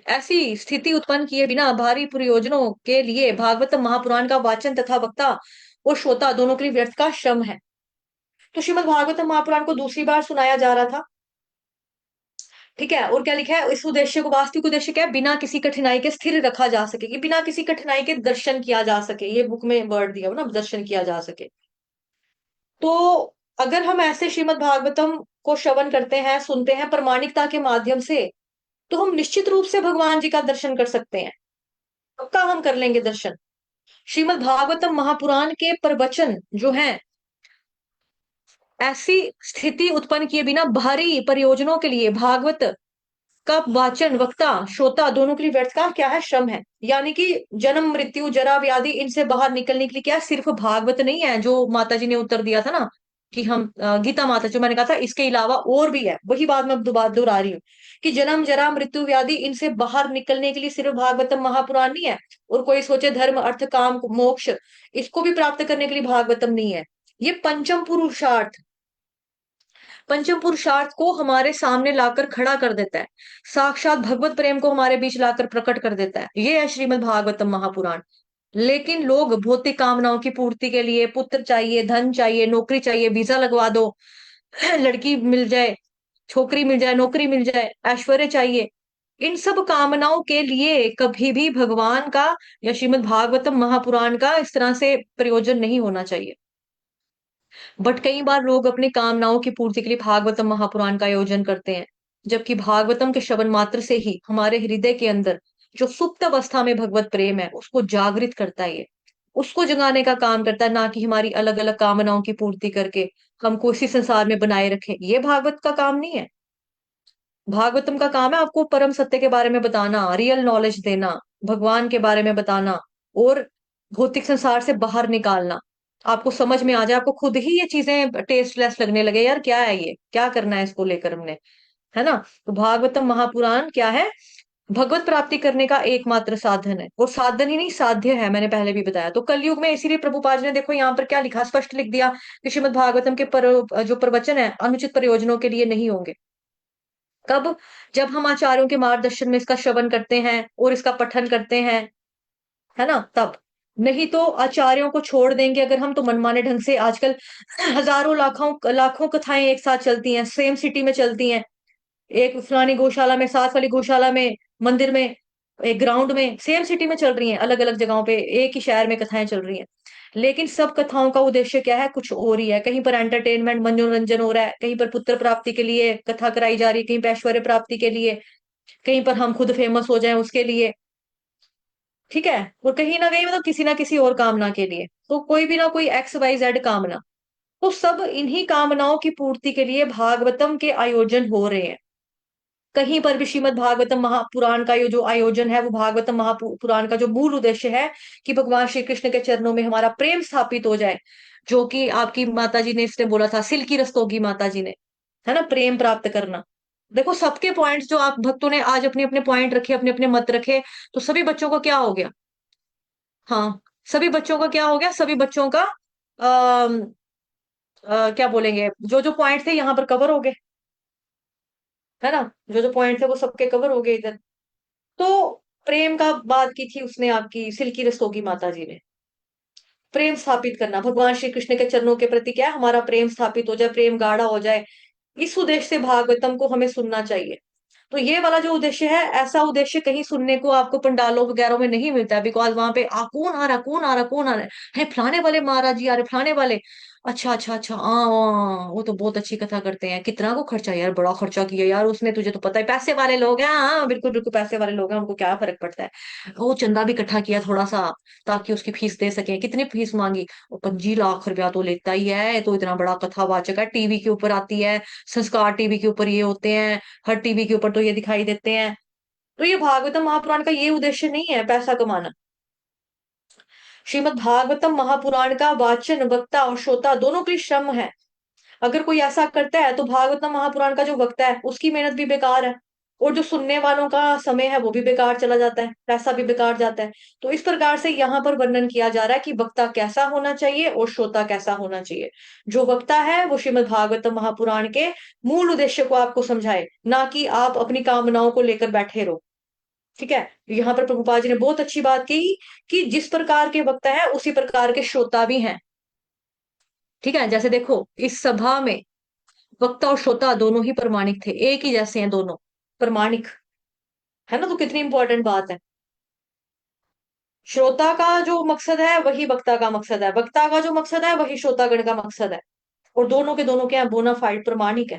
ऐसी स्थिति उत्पन्न किए बिना भारी प्रयोजनों के लिए भागवतम महापुराण का वाचन तथा वक्ता और श्रोता दोनों के लिए व्यर्थ का श्रम है। तो श्रीमद् भागवतम महापुराण को दूसरी बार सुनाया जा रहा था। ठीक है, और क्या लिखा है? इस उद्देश्य को, वास्तविक उद्देश्य क्या है? बिना किसी कठिनाई के स्थिर रखा जा सके, कि बिना किसी कठिनाई के दर्शन किया जा सके। ये बुक में वर्ड दिया हो ना, दर्शन किया जा सके। तो अगर हम ऐसे श्रीमद् भागवतम को श्रवण करते हैं, सुनते हैं प्रमाणिकता के माध्यम से, तो हम निश्चित रूप से भगवान जी का दर्शन कर सकते हैं। पक्का हम कर लेंगे दर्शन। श्रीमद् भागवतम महापुराण के प्रवचन जो हैं, ऐसी स्थिति उत्पन्न किए बिना भारी प्रयोजनों के लिए भागवत का वाचन वक्ता श्रोता दोनों के लिए व्यर्थ का क्या है? श्रम है। यानी कि जन्म मृत्यु जरा व्याधि इनसे बाहर निकलने के लिए क्या है? सिर्फ भागवत नहीं है। जो माता जी ने उत्तर दिया था ना कि हम गीता माता, जो मैंने कहा था इसके अलावा और भी है, वही बात मैं दोहरा रही हूँ कि जन्म जरा मृत्यु व्याधि इनसे बाहर निकलने के लिए सिर्फ भागवतम महापुराण नहीं है। और कोई सोचे धर्म अर्थ काम मोक्ष इसको भी प्राप्त करने के लिए भागवतम नहीं है। ये पंचम पुरुषार्थ को हमारे सामने लाकर खड़ा कर देता है। साक्षात भगवत प्रेम को हमारे बीच लाकर प्रकट कर देता है। ये है श्रीमद् भागवतम महापुराण। लेकिन लोग भौतिक कामनाओं की पूर्ति के लिए, पुत्र चाहिए, धन चाहिए, नौकरी चाहिए, वीजा लगवा दो, लड़की मिल जाए, छोकरी मिल जाए, नौकरी मिल जाए, ऐश्वर्य चाहिए, इन सब कामनाओं के लिए कभी भी भगवान का या श्रीमद् भागवतम महापुराण का इस तरह से प्रयोजन नहीं होना चाहिए। बट कई बार लोग अपनी कामनाओं की पूर्ति के लिए भागवतम महापुराण का आयोजन करते हैं, जबकि भागवतम के श्रवण मात्र से ही हमारे हृदय के अंदर जो सुप्त अवस्था में भगवत प्रेम है उसको जागृत करता है। ये उसको जगाने का काम करता है, ना कि हमारी अलग अलग कामनाओं की पूर्ति करके हमको इसी संसार में बनाए रखे। ये भागवत का काम नहीं है। भागवतम का काम है आपको परम सत्य के बारे में बताना, रियल नॉलेज देना, भगवान के बारे में बताना और भौतिक संसार से बाहर निकालना। आपको समझ में आ जाए, आपको खुद ही ये चीजें टेस्टलेस लगने लगे, यार क्या है ये, क्या करना है इसको लेकर हमने, है ना। तो भागवतम महापुराण क्या है? भगवत प्राप्ति करने का एकमात्र साधन है, और साधन ही नहीं साध्य है, मैंने पहले भी बताया। तो कलयुग में इसीलिए प्रभुपाद ने देखो यहाँ पर क्या लिखा, स्पष्ट लिख दिया कि श्रीमद् भागवतम के जो प्रवचन है अनुचित प्रयोजनों के लिए नहीं होंगे। कब? जब हम आचार्यों के मार्गदर्शन में इसका श्रवण करते हैं और इसका पठन करते हैं, है ना, तब। नहीं तो आचार्यों को छोड़ देंगे अगर हम, तो मनमाने ढंग से आजकल हजारों लाखों लाखों कथाएं एक साथ चलती हैं, सेम सिटी में चलती हैं। एक फलानी गौशाला में, साथ वाली गौशाला में, मंदिर में, एक ग्राउंड में, सेम सिटी में चल रही हैं, अलग अलग जगहों पे एक ही शहर में कथाएं चल रही हैं। लेकिन सब कथाओं का उद्देश्य क्या है? कुछ और ही है। कहीं पर एंटरटेनमेंट, मनोरंजन हो रहा है, कहीं पर पुत्र प्राप्ति के लिए कथा कराई जा रही है, कहीं पर ऐश्वर्य प्राप्ति के लिए, कहीं पर हम खुद फेमस हो जाएं उसके लिए, ठीक है, और कहीं ना कहीं मतलब किसी ना किसी और कामना के लिए। तो कोई भी ना कोई XYZ कामना, तो सब इन्हीं कामनाओं की पूर्ति के लिए भागवतम के आयोजन हो रहे हैं। कहीं पर भी श्रीमद् भागवतम महापुराण का ये जो आयोजन है, वो भागवतम महापुराण का जो मूल उद्देश्य है कि भगवान श्री कृष्ण के चरणों में हमारा प्रेम स्थापित हो जाए, जो कि आपकी माता जी ने इसने बोला था, सिल की रस्तोगी माता जी ने, है ना, प्रेम प्राप्त करना। देखो सबके पॉइंट्स जो आप भक्तों ने आज अपने अपने पॉइंट रखे, अपने अपने मत रखे, तो सभी बच्चों को क्या हो गया, हाँ, सभी बच्चों का क्या हो गया, सभी बच्चों का क्या बोलेंगे, जो जो पॉइंट थे यहाँ पर कवर हो गए, है ना, जो जो पॉइंट थे वो सबके कवर हो गए इधर। तो प्रेम का बात की थी उसने, आपकी सिल्की रस्तोगी माता जी ने। प्रेम स्थापित करना, भगवान श्री कृष्ण के चरणों के प्रति क्या है, हमारा प्रेम स्थापित हो जाए, प्रेम गाढ़ा हो जाए, इस उद्देश्य से भागवतम को हमें सुनना चाहिए। तो ये वाला जो उद्देश्य है, ऐसा उद्देश्य कहीं सुनने को आपको पंडालों वगैरह में नहीं मिलता है, बिकॉज वहां पे कौन आ रहा, कौन आ रहा, कौन आ रहा है, फलाने वाले महाराज जी आ रहे, फलाने वाले, अच्छा अच्छा अच्छा, हाँ वो तो बहुत अच्छी कथा करते हैं, कितना को खर्चा यार, बड़ा खर्चा किया यार उसने, तुझे तो पता है पैसे वाले लोग हैं, हाँ बिल्कुल बिल्कुल पैसे वाले लोग हैं, उनको क्या फर्क पड़ता है, वो चंदा भी इकट्ठा किया थोड़ा सा ताकि उसकी फीस दे सके, कितनी फीस मांगी, वो 25 लाख रुपया तो लेता ही है, तो इतना बड़ा कथावाचक है, टीवी के ऊपर आती है, संस्कार टीवी के ऊपर ये होते हैं, हर टीवी के ऊपर तो ये दिखाई देते हैं। तो ये भागवतम महापुराण का ये उद्देश्य नहीं है पैसा कमाना। श्रीमद् भागवतम महापुराण का वाचन, वक्ता और श्रोता दोनों के लिए श्रम है। अगर कोई ऐसा करता है तो भागवतम महापुराण का जो वक्ता है उसकी मेहनत भी बेकार है, और जो सुनने वालों का समय है वो भी बेकार चला जाता है, पैसा भी बेकार जाता है। तो इस प्रकार से यहाँ पर वर्णन किया जा रहा है कि वक्ता कैसा होना चाहिए और श्रोता कैसा होना चाहिए। जो वक्ता है वो श्रीमद् भागवतम महापुराण के मूल उद्देश्य को आपको समझाए, ना कि आप अपनी कामनाओं को लेकर बैठे रहो। ठीक है, यहाँ पर प्रभुपाद जी ने बहुत अच्छी बात की कि जिस प्रकार के वक्ता है उसी प्रकार के श्रोता भी हैं। ठीक है, जैसे देखो इस सभा में वक्ता और श्रोता दोनों ही प्रमाणिक थे, एक ही जैसे हैं दोनों, प्रमाणिक, है ना, तो कितनी इंपॉर्टेंट बात है। श्रोता का जो मकसद है वही वक्ता का मकसद है, वक्ता का जो मकसद है वही श्रोतागण का मकसद है, और दोनों के दोनों क्या है, बोनाफाइड प्रमाणिक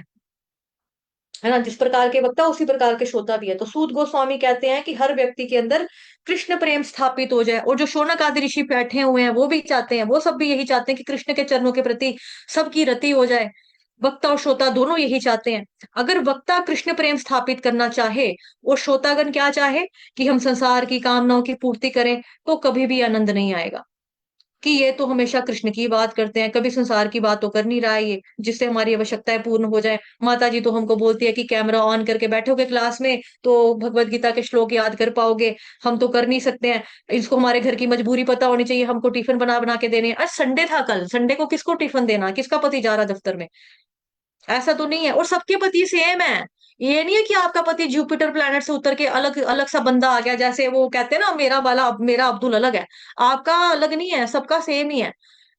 है ना, जिस प्रकार के वक्ता उसी प्रकार के श्रोता भी है। तो सूत गोस्वामी कहते हैं कि हर व्यक्ति के अंदर कृष्ण प्रेम स्थापित हो जाए, और जो शौनक आदि ऋषि बैठे हुए हैं वो भी चाहते हैं, वो सब भी यही चाहते हैं कि कृष्ण के चरणों के प्रति सबकी रति हो जाए, वक्ता और श्रोता दोनों यही चाहते हैं। अगर वक्ता कृष्ण प्रेम स्थापित करना चाहे और श्रोतागण क्या चाहे कि हम संसार की कामनाओं की पूर्ति करें, तो कभी भी आनंद नहीं आएगा, कि ये तो हमेशा कृष्ण की बात करते हैं, कभी संसार की बात तो कर नहीं रहा है ये, जिससे हमारी आवश्यकताएं पूर्ण हो जाए। माता जी तो हमको बोलती है कि कैमरा ऑन करके बैठोगे क्लास में तो भगवत गीता के श्लोक याद कर पाओगे, हम तो कर नहीं सकते हैं, इसको हमारे घर की मजबूरी पता होनी चाहिए, हमको टिफिन बना बना के देने हैं। आज संडे था, कल संडे को किसको टिफिन देना, किसका पति जा रहा दफ्तर में, ऐसा तो नहीं है। और सबके पति सेम है, ये नहीं है कि आपका पति जुपिटर प्लैनेट से उतर के अलग अलग सा बंदा आ गया, जैसे वो कहते हैं ना मेरा वाला मेरा अब्दुल अलग है, आपका अलग नहीं है, सबका सेम ही है,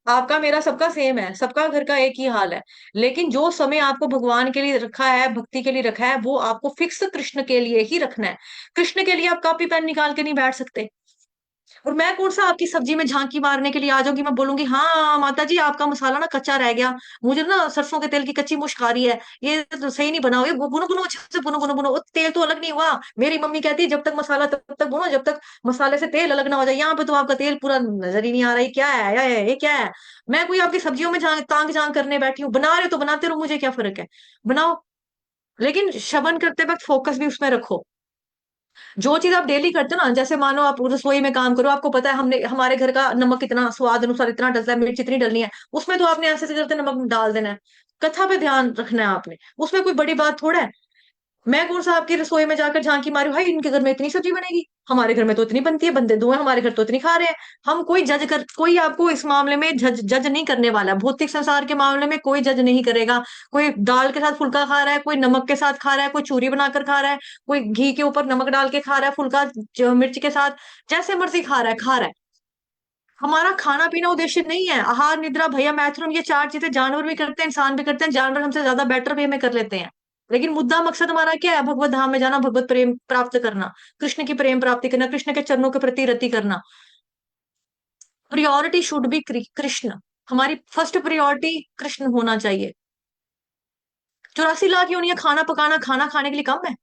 आपका मेरा सबका सेम है, सबका घर का एक ही हाल है। लेकिन जो समय आपको भगवान के लिए रखा है, भक्ति के लिए रखा है, वो आपको फिक्स कृष्ण के लिए ही रखना है। कृष्ण के लिए आप कॉपी पेन निकाल के नहीं बैठ सकते। और मैं कौन सा आपकी सब्जी में झांकी मारने के लिए आ जाऊंगी, मैं बोलूंगी हाँ माता जी आपका मसाला ना कच्चा रह गया, मुझे ना सरसों के तेल की कच्ची मुश्क आ रही है, ये तो सही नहीं बना, ये भुनो भुनो अच्छे से भुनो भुनो भुनो, वो तेल तो अलग नहीं हुआ। मेरी मम्मी कहती है जब तक मसाला तब तक भुनो, जब तक मसाले से तेल अलग ना हो जाए। यहाँ पे तो आपका तेल पूरा नजर ही नहीं आ रहा है, क्या है ये क्या है। मैं कोई आपकी सब्जियों में तांग झांक करने बैठी हूँ, बना रहे हो तो बनाते रहो, मुझे क्या फर्क है, बनाओ, लेकिन श्रवण करते वक्त फोकस भी उसमें रखो। जो चीज आप डेली करते हो ना, जैसे मानो आप रसोई में काम करो, आपको पता है हमने हमारे घर का नमक इतना स्वाद अनुसार इतना डलता है, मिर्च इतनी डलनी है, उसमें तो आपने ऐसे ऐसे करते नमक डाल देना है। कथा पे ध्यान रखना है आपने, उसमें कोई बड़ी बात थोड़ा है। मैं कौन सा आपकी रसोई में जाकर झांकी मारी, भाई इनके घर में इतनी सब्जी बनेगी, हमारे घर में तो इतनी बनती है, बंदे दो हैं हमारे घर तो इतनी खा रहे हैं। हम कोई आपको इस मामले में जज नहीं करने वाला है। भौतिक संसार के मामले में कोई जज नहीं करेगा। कोई दाल के साथ फुल्का खा रहा है, कोई नमक के साथ खा रहा है, कोई चूरी बनाकर खा रहा है, कोई घी के ऊपर नमक डाल के खा रहा है, फुल्का मिर्च के साथ, जैसे मर्जी खा रहा है खा रहा है। हमारा खाना पीना उद्देश्य नहीं है। आहार निद्रा भया मैथुन, ये चार चीजें जानवर भी करते हैं, इंसान भी करते हैं, जानवर हमसे ज्यादा बेटर वे में कर लेते हैं। लेकिन मुद्दा मकसद हमारा क्या है, भगवत धाम में जाना, भगवत प्रेम प्राप्त करना, कृष्ण की प्रेम प्राप्ति करना, कृष्ण के चरणों के प्रति रति करना। प्रियोरिटी शुड बी कृष्ण, हमारी फर्स्ट प्रियोरिटी कृष्ण होना चाहिए। 84 लाख योनियां खाना पकाना, खाना खाने के लिए कम है।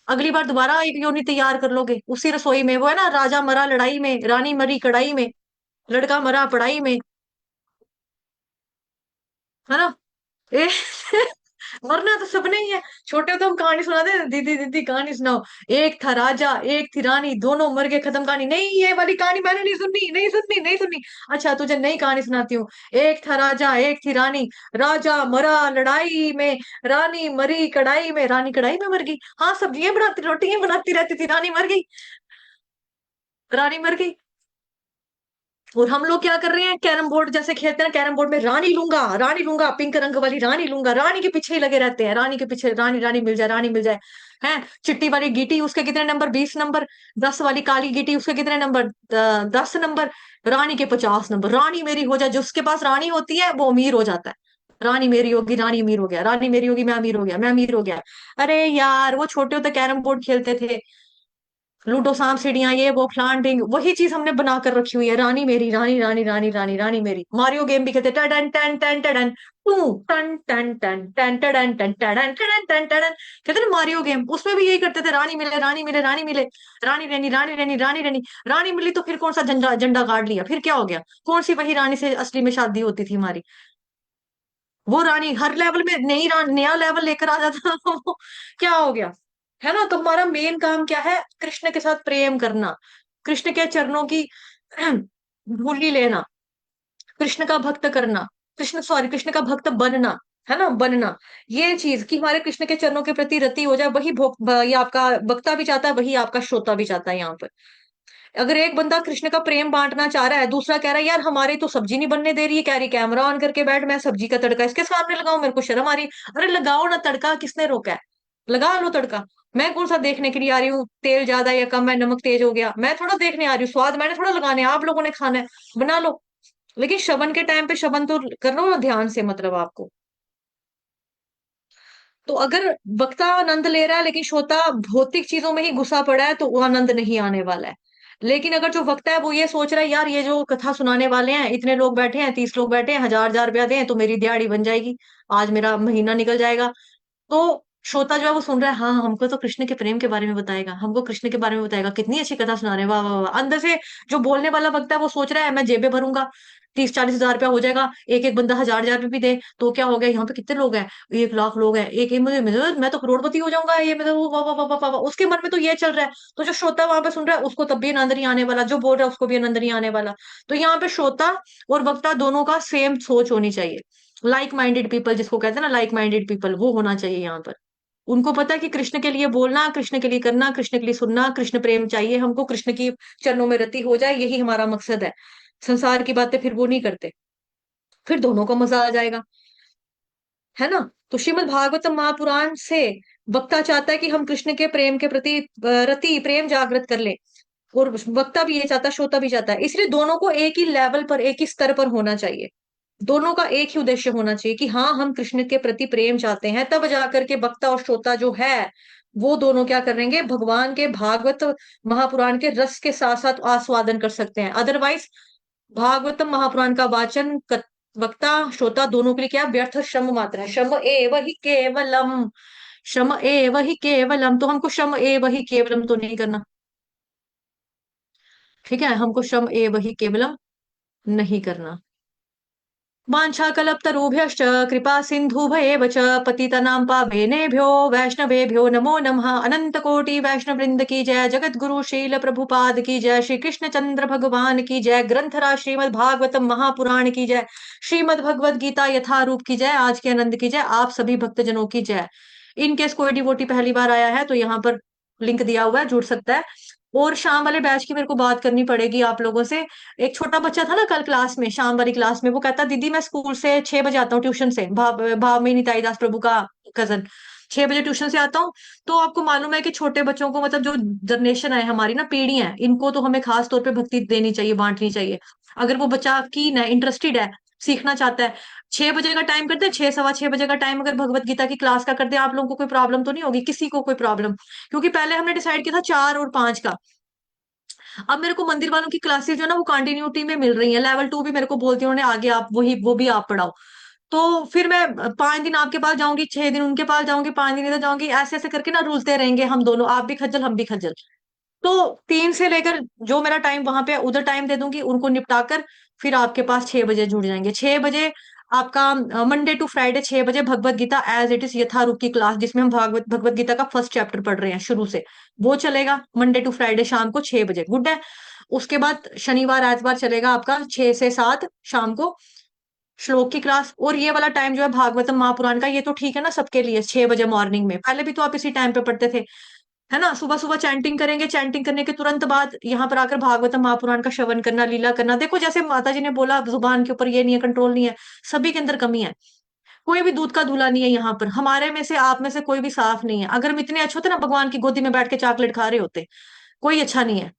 अगली बार दोबारा एक योनि तैयार कर लोगे उसी रसोई में, वो है ना राजा मरा लड़ाई में, रानी मरी कढ़ाई में, लड़का मरा पढ़ाई में, है ना। ए, मरना तो सबने ही है। छोटे तो हम कहानी सुनाते हैं, दीदी दीदी कहानी सुनाओ, एक था राजा एक थी रानी, दोनों मर गए, खत्म कहानी। नहीं, ये वाली कहानी मैंने नहीं सुननी, नहीं सुननी, नहीं सुननी। अच्छा, तुझे नई कहानी सुनाती हूँ। एक था राजा एक थी रानी, राजा मरा लड़ाई में, रानी मरी कढ़ाई में। रानी कढ़ाई में मर गई, हाँ, सब्जियां बनाती रोटियां बनाती रहती थी, रानी मर गई, रानी मर गई। और हम लोग क्या कर रहे हैं, कैरम बोर्ड जैसे खेलते हैं, कैरम बोर्ड में रानी लूंगा, पिंक रंग वाली रानी लूंगा, रानी के पीछे ही लगे रहते हैं, रानी के पीछे, रानी रानी मिल जाए, रानी मिल जाए। हैं, चिट्टी वाली गीटी, उसके कितने नंबर, 20 नंबर। 10 वाली काली गीटी, उसके कितने नंबर, 10 नंबर। रानी के 50 नंबर, रानी मेरी हो जाए। जिसके पास रानी होती है वो अमीर हो जाता है। रानी मेरी होगी, रानी अमीर हो गया, रानी मेरी होगी, मैं अमीर हो गया, मैं अमीर हो गया। अरे यार, वो छोटे होते कैरम बोर्ड खेलते थे, लूडो सांप सीढ़ियां, ये वो फलान ढिंग, वही चीज हमने बना कर रखी हुई है। रानी मेरी, रानी रानी रानी रानी रानी मेरी। मारियो गेम भी खेलते, टन टन टन टन टू, टन टन टन टन टन टन टन टन टन टन, कहते ना मारियो गेम, उसमें भी यही करते थे, रानी मिले, रानी मिले, रानी मिले, रानी रानी रानी रानी रानी रानी। रानी मिली तो फिर कौन सा झंडा झंडा गाड़ लिया, फिर क्या हो गया, कौन सी वही रानी से असली में शादी होती थी हमारी। वो रानी हर लेवल में नई नया लेवल लेकर आ जाता था। वो क्या हो गया, है ना। तो हमारा मेन काम क्या है, कृष्ण के साथ प्रेम करना, कृष्ण के चरणों की धूली लेना, कृष्ण का भक्त करना, कृष्ण का भक्त बनना, है ना, बनना। ये चीज कि हमारे कृष्ण के चरणों के प्रति रति हो जाए, वही ये आपका वक्ता भी चाहता है, वही आपका श्रोता भी चाहता है यहाँ पर। अगर एक बंदा कृष्ण का प्रेम बांटना चाह रहा है, दूसरा कह रहा है यार हमारी तो सब्जी नहीं बनने दे रही है, कह रही कैमरा ऑन करके बैठ, मैं सब्जी का तड़का इसके सामने लगाऊं, मेरे को शर्म आ रही है। अरे लगाओ ना तड़का, किसने रोका है, लगा लो तड़का। मैं कौन सा देखने के लिए आ रही हूँ तेल ज्यादा या कम है, नमक तेज हो गया, मैं थोड़ा देखने आ रही हूँ, स्वाद मैंने थोड़ा लगाने, आप लोगों ने खाना है, बना लो। लेकिन शबन के टाइम पे शबन तो कर लो ना ध्यान से, मतलब आपको। तो अगर वक्ता आनंद ले रहा है लेकिन श्रोता भौतिक चीजों में ही घुसा पड़ा है, तो वो आनंद नहीं आने वाला है। लेकिन अगर जो वक्ता है वो ये सोच रहा है यार ये जो कथा सुनाने वाले हैं, इतने लोग बैठे हैं, 30 लोग बैठे हैं, 1000 1000 रुपया दें तो मेरी दिहाड़ी बन जाएगी, आज मेरा महीना निकल जाएगा। तो श्रोता जो है वो सुन रहा है, हाँ हमको तो कृष्ण के प्रेम के बारे में बताएगा, हमको कृष्ण के बारे में बताएगा, कितनी अच्छी कथा सुना रहे हैं, वाह वाह वाह। अंदर से जो बोलने वाला वक्ता है वो सोच रहा है मैं जेबे भरूंगा, 30 40 हजार रुपया हो जाएगा, एक एक बंदा 1000 1000 रुपये भी दे तो क्या हो गया, यहाँ पे कितने लोग हैं, 1 लाख लोग हैं, एक एक मैं तो करोड़पति हो जाऊंगा, ये मतलब वाह वाह वाह वाह वाह वाह। उसके मन में तो ये चल रहा है। तो जो श्रोता वहां पे सुन रहा है उसको तब भी आनंद नहीं आने वाला, जो बोल रहा है उसको भी आनंद नहीं आने वाला। तो यहाँ पे श्रोता और वक्ता दोनों का सेम सोच होनी चाहिए। लाइक माइंडेड पीपल जिसको कहते हैं ना, लाइक माइंडेड पीपल, वो होना चाहिए यहाँ पर। उनको पता है कि कृष्ण के लिए बोलना, कृष्ण के लिए करना, कृष्ण के लिए सुनना, कृष्ण प्रेम चाहिए हमको, कृष्ण की चरणों में रति हो जाए, यही हमारा मकसद है। संसार की बातें फिर वो नहीं करते, फिर दोनों को मजा आ जाएगा, है ना। तो श्रीमद् भागवतम महापुराण से वक्ता चाहता है कि हम कृष्ण के प्रेम के प्रति रति प्रेम जागृत कर ले, और वक्ता भी ये चाहता है, श्रोता भी चाहता है, इसलिए दोनों को एक ही लेवल पर, एक ही स्तर पर होना चाहिए। दोनों का एक ही उद्देश्य होना चाहिए कि हाँ हम कृष्ण के प्रति प्रेम चाहते हैं, तब जाकर के वक्ता और श्रोता जो है वो दोनों क्या करेंगे, भगवान के भागवत महापुराण के रस के साथ साथ आस्वादन कर सकते हैं। अदरवाइज भागवतम महापुराण का वाचन वक्ता श्रोता दोनों के लिए क्या व्यर्थ श्रम मात्र है। श्रम एव ही केवलम, श्रम एव ही केवलम, तो हमको श्रम एव ही केवलम तो नहीं करना, ठीक है, हमको श्रम एव ही केवलम नहीं करना। वाञ्छाकल्पतरुभ्यश्च कृपा सिन्धुभयेव च पतितनां पावनेभ्यो वैष्णवेभ्यो नमो नमः। अनंत कोटि वैष्णव वृंद की जय, जगत गुरु शील प्रभुपाद की जय, श्री कृष्ण चंद्र भगवान की जय, ग्रंथराज श्रीमद् भागवतम महापुराण की जय, श्रीमद् भगवद गीता यथारूप की जय, आज के आनंद की जय, आप सभी भक्तजनों की जय। इनकेस कोई डिवोटी पहली बार आया है तो यहाँ पर लिंक दिया हुआ है, जुड़ सकता है। और शाम वाले बैच की मेरे को बात करनी पड़ेगी आप लोगों से। एक छोटा बच्चा था ना कल क्लास में, शाम वाली क्लास में, वो कहता दीदी मैं स्कूल से 6 बजे आता हूँ ट्यूशन से, भावमिनी ताईदास प्रभु का कजन, 6 बजे ट्यूशन से आता हूँ। तो आपको मालूम है कि छोटे बच्चों को, मतलब जो जनरेशन है हमारी ना, पीढ़ी है, इनको तो हमें खास तौर पे भक्ति देनी चाहिए, बांटनी चाहिए। अगर वो बच्चा कीन है, इंटरेस्टेड है, सीखना चाहता है, 6 बजे का टाइम करते हैं, 6 सवा 6 बजे का टाइम अगर भगवत गीता की क्लास का करते हैं, आप लोगों को कोई प्रॉब्लम तो नहीं होगी, किसी को कोई प्रॉब्लम। क्योंकि पहले हमने डिसाइड किया था 4 और 5 का। अब मेरे को मंदिर वालों की क्लासेस जो है ना वो कंटिन्यूटी में मिल रही है, लेवल 2 भी मेरे को बोलती है उन्होंने, आगे आप वही वो भी आप पढ़ाओ। तो फिर मैं 5 दिन आपके पास जाऊंगी, 6 दिन उनके पास जाऊंगी, 5 दिन इधर जाऊंगी, ऐसे ऐसे करके ना रुलते रहेंगे हम दोनों, आप भी खज्जल हम भी खज्जल। तो 3 से लेकर जो मेरा टाइम वहां पे उधर टाइम दे दूंगी, उनको निपटाकर फिर आपके पास 6 बजे जुड़ जाएंगे। 6 बजे आपका मंडे टू फ्राइडे 6 बजे Bhagavad Gita as it is यथारूप की क्लास, जिसमें हम भगवत गीता का फर्स्ट चैप्टर पढ़ रहे हैं शुरू से, वो चलेगा मंडे टू फ्राइडे शाम को 6 बजे। गुड है। उसके बाद शनिवार एतवार चलेगा आपका 6 से 7 शाम को श्लोक की क्लास। और ये वाला टाइम जो है भागवतम महापुराण का, ये तो ठीक है ना सबके लिए, 6 बजे मॉर्निंग में। पहले भी तो आप इसी टाइम पे पढ़ते थे, है ना। सुबह सुबह चैंटिंग करेंगे, चैंटिंग करने के तुरंत बाद यहाँ पर आकर भागवतम महापुराण का श्रवण करना, लीला करना। देखो जैसे माता जी ने बोला, जुबान के ऊपर ये नहीं है, कंट्रोल नहीं है, सभी के अंदर कमी है। कोई भी दूध का दूल्हा नहीं है यहाँ पर, हमारे में से आप में से कोई भी साफ नहीं है। अगर हम इतने अच्छे होते ना, भगवान की गोदी में बैठ के चॉकलेट खा रहे होते। कोई अच्छा नहीं है।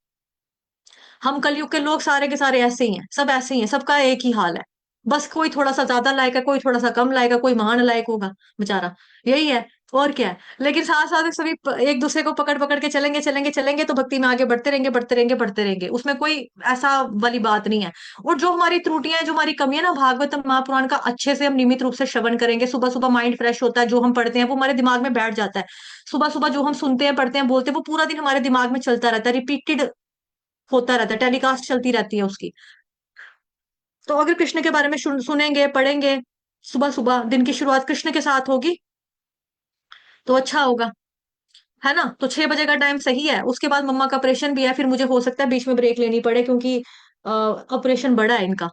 हम कलयुग के लोग सारे के सारे ऐसे ही हैं, सब ऐसे ही हैं, सबका एक ही हाल है। बस कोई थोड़ा सा ज्यादा लायक है, कोई थोड़ा सा कम लायक है, कोई महान लायक होगा बेचारा, यही है। और क्या है। लेकिन साथ साथ सभी एक दूसरे को पकड़ पकड़ के चलेंगे चलेंगे चलेंगे तो भक्ति में आगे बढ़ते रहेंगे बढ़ते रहेंगे बढ़ते रहेंगे, उसमें कोई ऐसा वाली बात नहीं है। और जो हमारी त्रुटियां हैं, जो हमारी कमी है ना, भागवत महापुराण का अच्छे से हम नियमित रूप से श्रवण करेंगे, सुबह सुबह माइंड फ्रेश होता है, जो हम पढ़ते हैं वो हमारे दिमाग में बैठ जाता है। सुबह सुबह जो हम सुनते हैं, पढ़ते हैं, बोलते हैं, वो पूरा दिन हमारे दिमाग में चलता रहता है, रिपीटेड होता रहता है, टेलीकास्ट चलती रहती है उसकी। तो अगर कृष्ण के बारे में सुनेंगे, पढ़ेंगे, सुबह सुबह दिन की शुरुआत कृष्ण के साथ होगी तो अच्छा होगा, है ना। तो 6 बजे का टाइम सही है। उसके बाद मम्मा का ऑपरेशन भी है, फिर मुझे हो सकता है बीच में ब्रेक लेनी पड़े, क्योंकि ऑपरेशन बड़ा है इनका,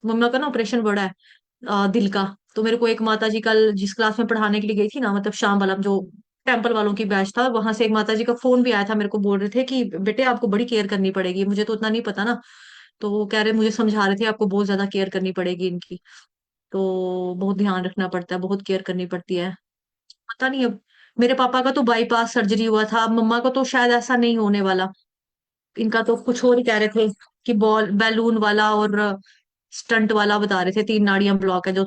मम्मा का ना ऑपरेशन बड़ा है दिल का। तो मेरे को एक माता जी कल जिस क्लास में पढ़ाने के लिए गई थी ना, मतलब शाम वाला जो टेम्पल वालों की बैच था, वहां से एक माता जी का फोन भी आया था, मेरे को बोल रहे थे कि बेटे आपको बड़ी केयर करनी पड़ेगी। मुझे तो उतना नहीं पता ना, तो वो कह रहे, मुझे समझा रहे थे आपको बहुत ज्यादा केयर करनी पड़ेगी इनकी, तो बहुत ध्यान रखना पड़ता है, बहुत केयर करनी पड़ती है। पता नहीं अब, मेरे पापा का तो बाईपास सर्जरी हुआ था, अब मम्मा को तो शायद ऐसा नहीं होने वाला। इनका तो कुछ और ही कह रहे थे कि बॉल बैलून वाला और स्टंट वाला बता रहे थे, 3 नाड़ियां ब्लॉक है जो।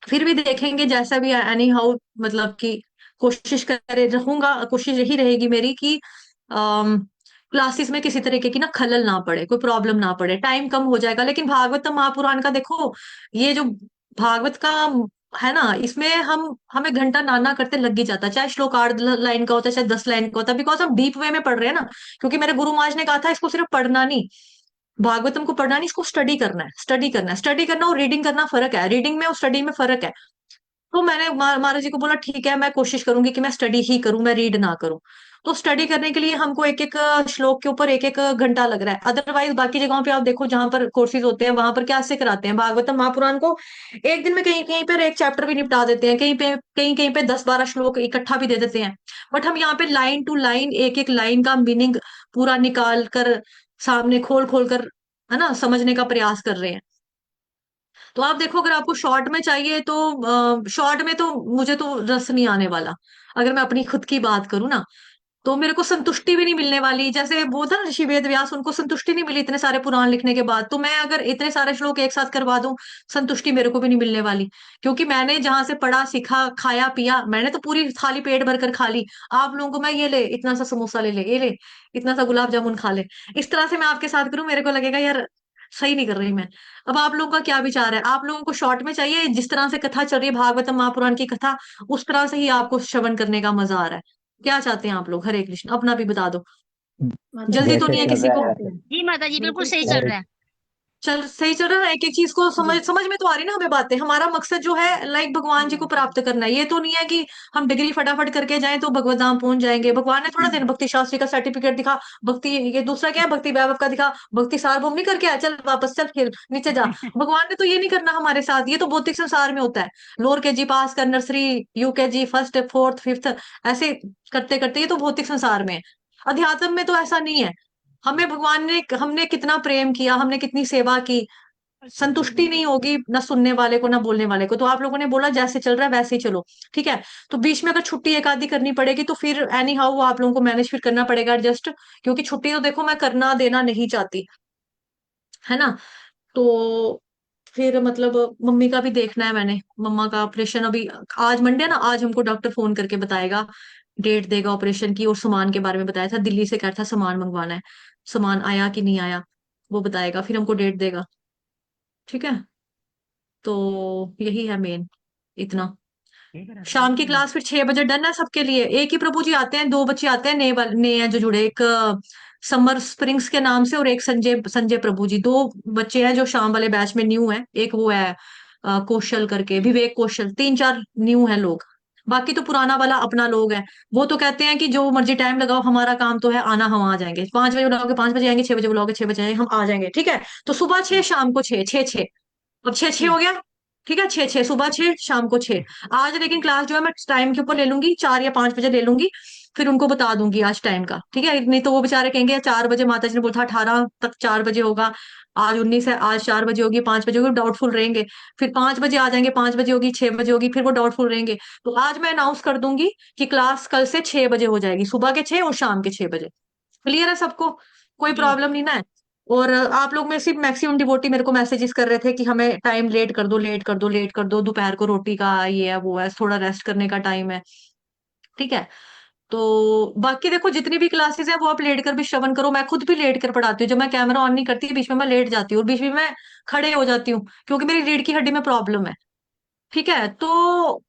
फिर भी देखेंगे जैसा भी एनी हाउ, मतलब कि कोशिश करे रहूंगा, कोशिश यही रहेगी मेरी कि क्लासेस में किसी तरीके की ना खलल ना पड़े, कोई प्रॉब्लम ना पड़े। टाइम कम हो जाएगा, लेकिन भागवतम महापुराण का देखो, ये जो भागवत का है ना, इसमें हमें घंटा नाना करते लग ही जाता है, चाहे श्लोक 8 लाइन का होता है, चाहे 10 लाइन का होता है, बिकॉज हम डीप वे में पढ़ रहे हैं ना। क्योंकि मेरे गुरु महाराज ने कहा था, इसको सिर्फ पढ़ना नहीं, भागवतम को पढ़ना नहीं, इसको स्टडी करना है, स्टडी करना है। स्टडी करना और रीडिंग करना फर्क है, रीडिंग में और स्टडी में फर्क है। तो मैंने महाराज जी को बोला ठीक है, मैं कोशिश करूंगी कि मैं स्टडी ही करूं, मैं रीड ना करूं। तो स्टडी करने के लिए हमको एक एक श्लोक के ऊपर एक एक घंटा लग रहा है। अदरवाइज बाकी जगहों पे आप देखो, जहां पर कोर्सेज होते हैं, वहां पर क्या से कराते हैं, भागवतम महापुराण को एक दिन में कहीं कहीं पर एक चैप्टर भी निपटा देते हैं, कहीं कहीं पे 10-12 श्लोक इकट्ठा भी दे देते हैं। बट हम यहाँ पे लाइन टू लाइन, एक एक लाइन का मीनिंग पूरा निकाल कर, सामने खोल खोल कर, है ना, समझने का प्रयास कर रहे हैं। तो आप देखो, अगर आपको शॉर्ट में चाहिए तो शॉर्ट में तो मुझे तो रस नहीं आने वाला। अगर मैं अपनी खुद की बात करूँ ना, तो मेरे को संतुष्टि भी नहीं मिलने वाली। जैसे वो था ना ऋषि वेद व्यास, उनको संतुष्टि नहीं मिली इतने सारे पुराण लिखने के बाद, तो मैं अगर इतने सारे श्लोक एक साथ करवा दूं, संतुष्टि मेरे को भी नहीं मिलने वाली। क्योंकि मैंने जहां से पढ़ा, सीखा, खाया, पिया, मैंने तो पूरी थाली पेट भर कर खा ली। आप लोगों को मैं ये ले इतना सा समोसा ले ले, ये ले इतना सा गुलाब जामुन खा ले, इस तरह से मैं आपके साथ करूं, मेरे को लगेगा यार सही नहीं कर रही मैं। अब आप लोगों का क्या विचार है? आप लोगों को शॉर्ट में चाहिए, जिस तरह से कथा चल रही है भागवतम महापुराण की कथा, उस तरह से ही आपको श्रवण करने का मजा आ रहा है? क्या चाहते हैं आप लोग? हरे कृष्ण, अपना भी बता दो, जल्दी तो जैसे नहीं है चल किसी रहा को? है वैसे। जी माता जी बिल्कुल बिल्कुल सही सही। चल रहा है। चल सही चल रहा है, एक एक चीज को समझ में तो आ रही ना हमें बातें। हमारा मकसद जो है, लाइक भगवान जी को प्राप्त करना है। ये तो नहीं है कि हम डिग्री फटाफट करके जाएं तो भगवत धाम पहुंच जाएंगे। भगवान ने थोड़ा दिन भक्ति शास्त्री का सर्टिफिकेट दिखा, भक्ति ये दूसरा क्या है, भक्ति वैभव का दिखा, भक्ति सार्वभौम नहीं करके आया, चल वापस चल फिर नीचे जा। भगवान ने तो ये नहीं करना हमारे साथ, ये तो भौतिक संसार में होता है। लोअर के जी पास कर, nursery, UKG, first, fourth, fifth, ऐसे करते करते ये तो भौतिक संसार में है। अध्यात्म में तो ऐसा नहीं है। हमें भगवान ने, हमने कितना प्रेम किया, हमने कितनी सेवा की, संतुष्टि नहीं होगी ना सुनने वाले को ना बोलने वाले को। तो आप लोगों ने बोला जैसे चल रहा है वैसे ही चलो, ठीक है। तो बीच में अगर छुट्टी एक आधी करनी पड़ेगी तो फिर एनी हाउ आप लोगों को मैनेज फिर करना पड़ेगा, एडजस्ट। क्योंकि छुट्टी तो देखो मैं करना देना नहीं चाहती, है ना। तो फिर मतलब मम्मी का भी देखना है मैंने, मम्मा का ऑपरेशन अभी, आज मंडे ना, आज हमको डॉक्टर फोन करके बताएगा, डेट देगा ऑपरेशन की, और सामान के बारे में बताया था, दिल्ली से कह रहा था सामान मंगवाना है, सामान आया कि नहीं आया वो बताएगा, फिर हमको डेट देगा, ठीक है। तो यही है मेन, इतना। शाम की क्लास फिर 6 बजे डन है सबके लिए। एक ही प्रभु जी आते हैं, 2 बच्चे आते हैं नए नए हैं जो जुड़े, एक समर स्प्रिंग्स के नाम से, और एक संजय संजय प्रभु जी, दो बच्चे हैं जो शाम वाले बैच में न्यू है। एक वो है कौशल करके, विवेक कौशल, तीन चार न्यू है लोग। बाकी तो पुराना वाला अपना लोग है। वो तो कहते हैं कि जो मर्जी टाइम लगाओ, हमारा काम तो है आना, हम आ जाएंगे। 5 बजे बुलाओगे 5 बजे आएंगे, 6 बजे बुलाओगे 6 बजे आएंगे, हम आ जाएंगे। ठीक है, तो सुबह 6 शाम को 6, 6 6, अब 6 6 हो गया। ठीक है, 6 6, सुबह 6 शाम को 6। आज लेकिन क्लास जो है मैं टाइम के ऊपर ले लूंगी, 4 या 5 बजे ले लूंगी। फिर उनको बता दूंगी आज टाइम का, ठीक है। नहीं तो वो बेचारे कहेंगे 4 बजे, माता जी ने बोला था 18 तक 4 बजे होगा, आज 19 है, आज 4 बजे होगी, 5 बजे होगी, डाउटफुल रहेंगे। फिर 5 बजे आ जाएंगे, 5 बजे होगी, 6 बजे होगी, फिर वो डाउटफुल रहेंगे। तो आज मैं अनाउंस कर दूंगी कि क्लास कल से 6 बजे हो जाएगी, सुबह के 6 और शाम के 6 बजे। क्लियर है सबको? कोई जी प्रॉब्लम नहीं ना है? और आप लोग में सिर्फ मैक्सिमम डिवोटी मेरे को मैसेजेस कर रहे थे कि हमें टाइम लेट कर दो, लेट कर दो, लेट कर दो, दोपहर को रोटी का ये है वो है, थोड़ा रेस्ट करने का टाइम है। ठीक है, तो बाकी देखो जितनी भी क्लासेस है वो आप लेट कर भी श्रवण करो। मैं खुद भी लेट कर पढ़ाती हूँ, जब मैं कैमरा ऑन नहीं करती बीच में मैं लेट जाती हूँ, और बीच में मैं खड़े हो जाती हूँ, क्योंकि मेरी रीढ़ की हड्डी में प्रॉब्लम है। ठीक है, तो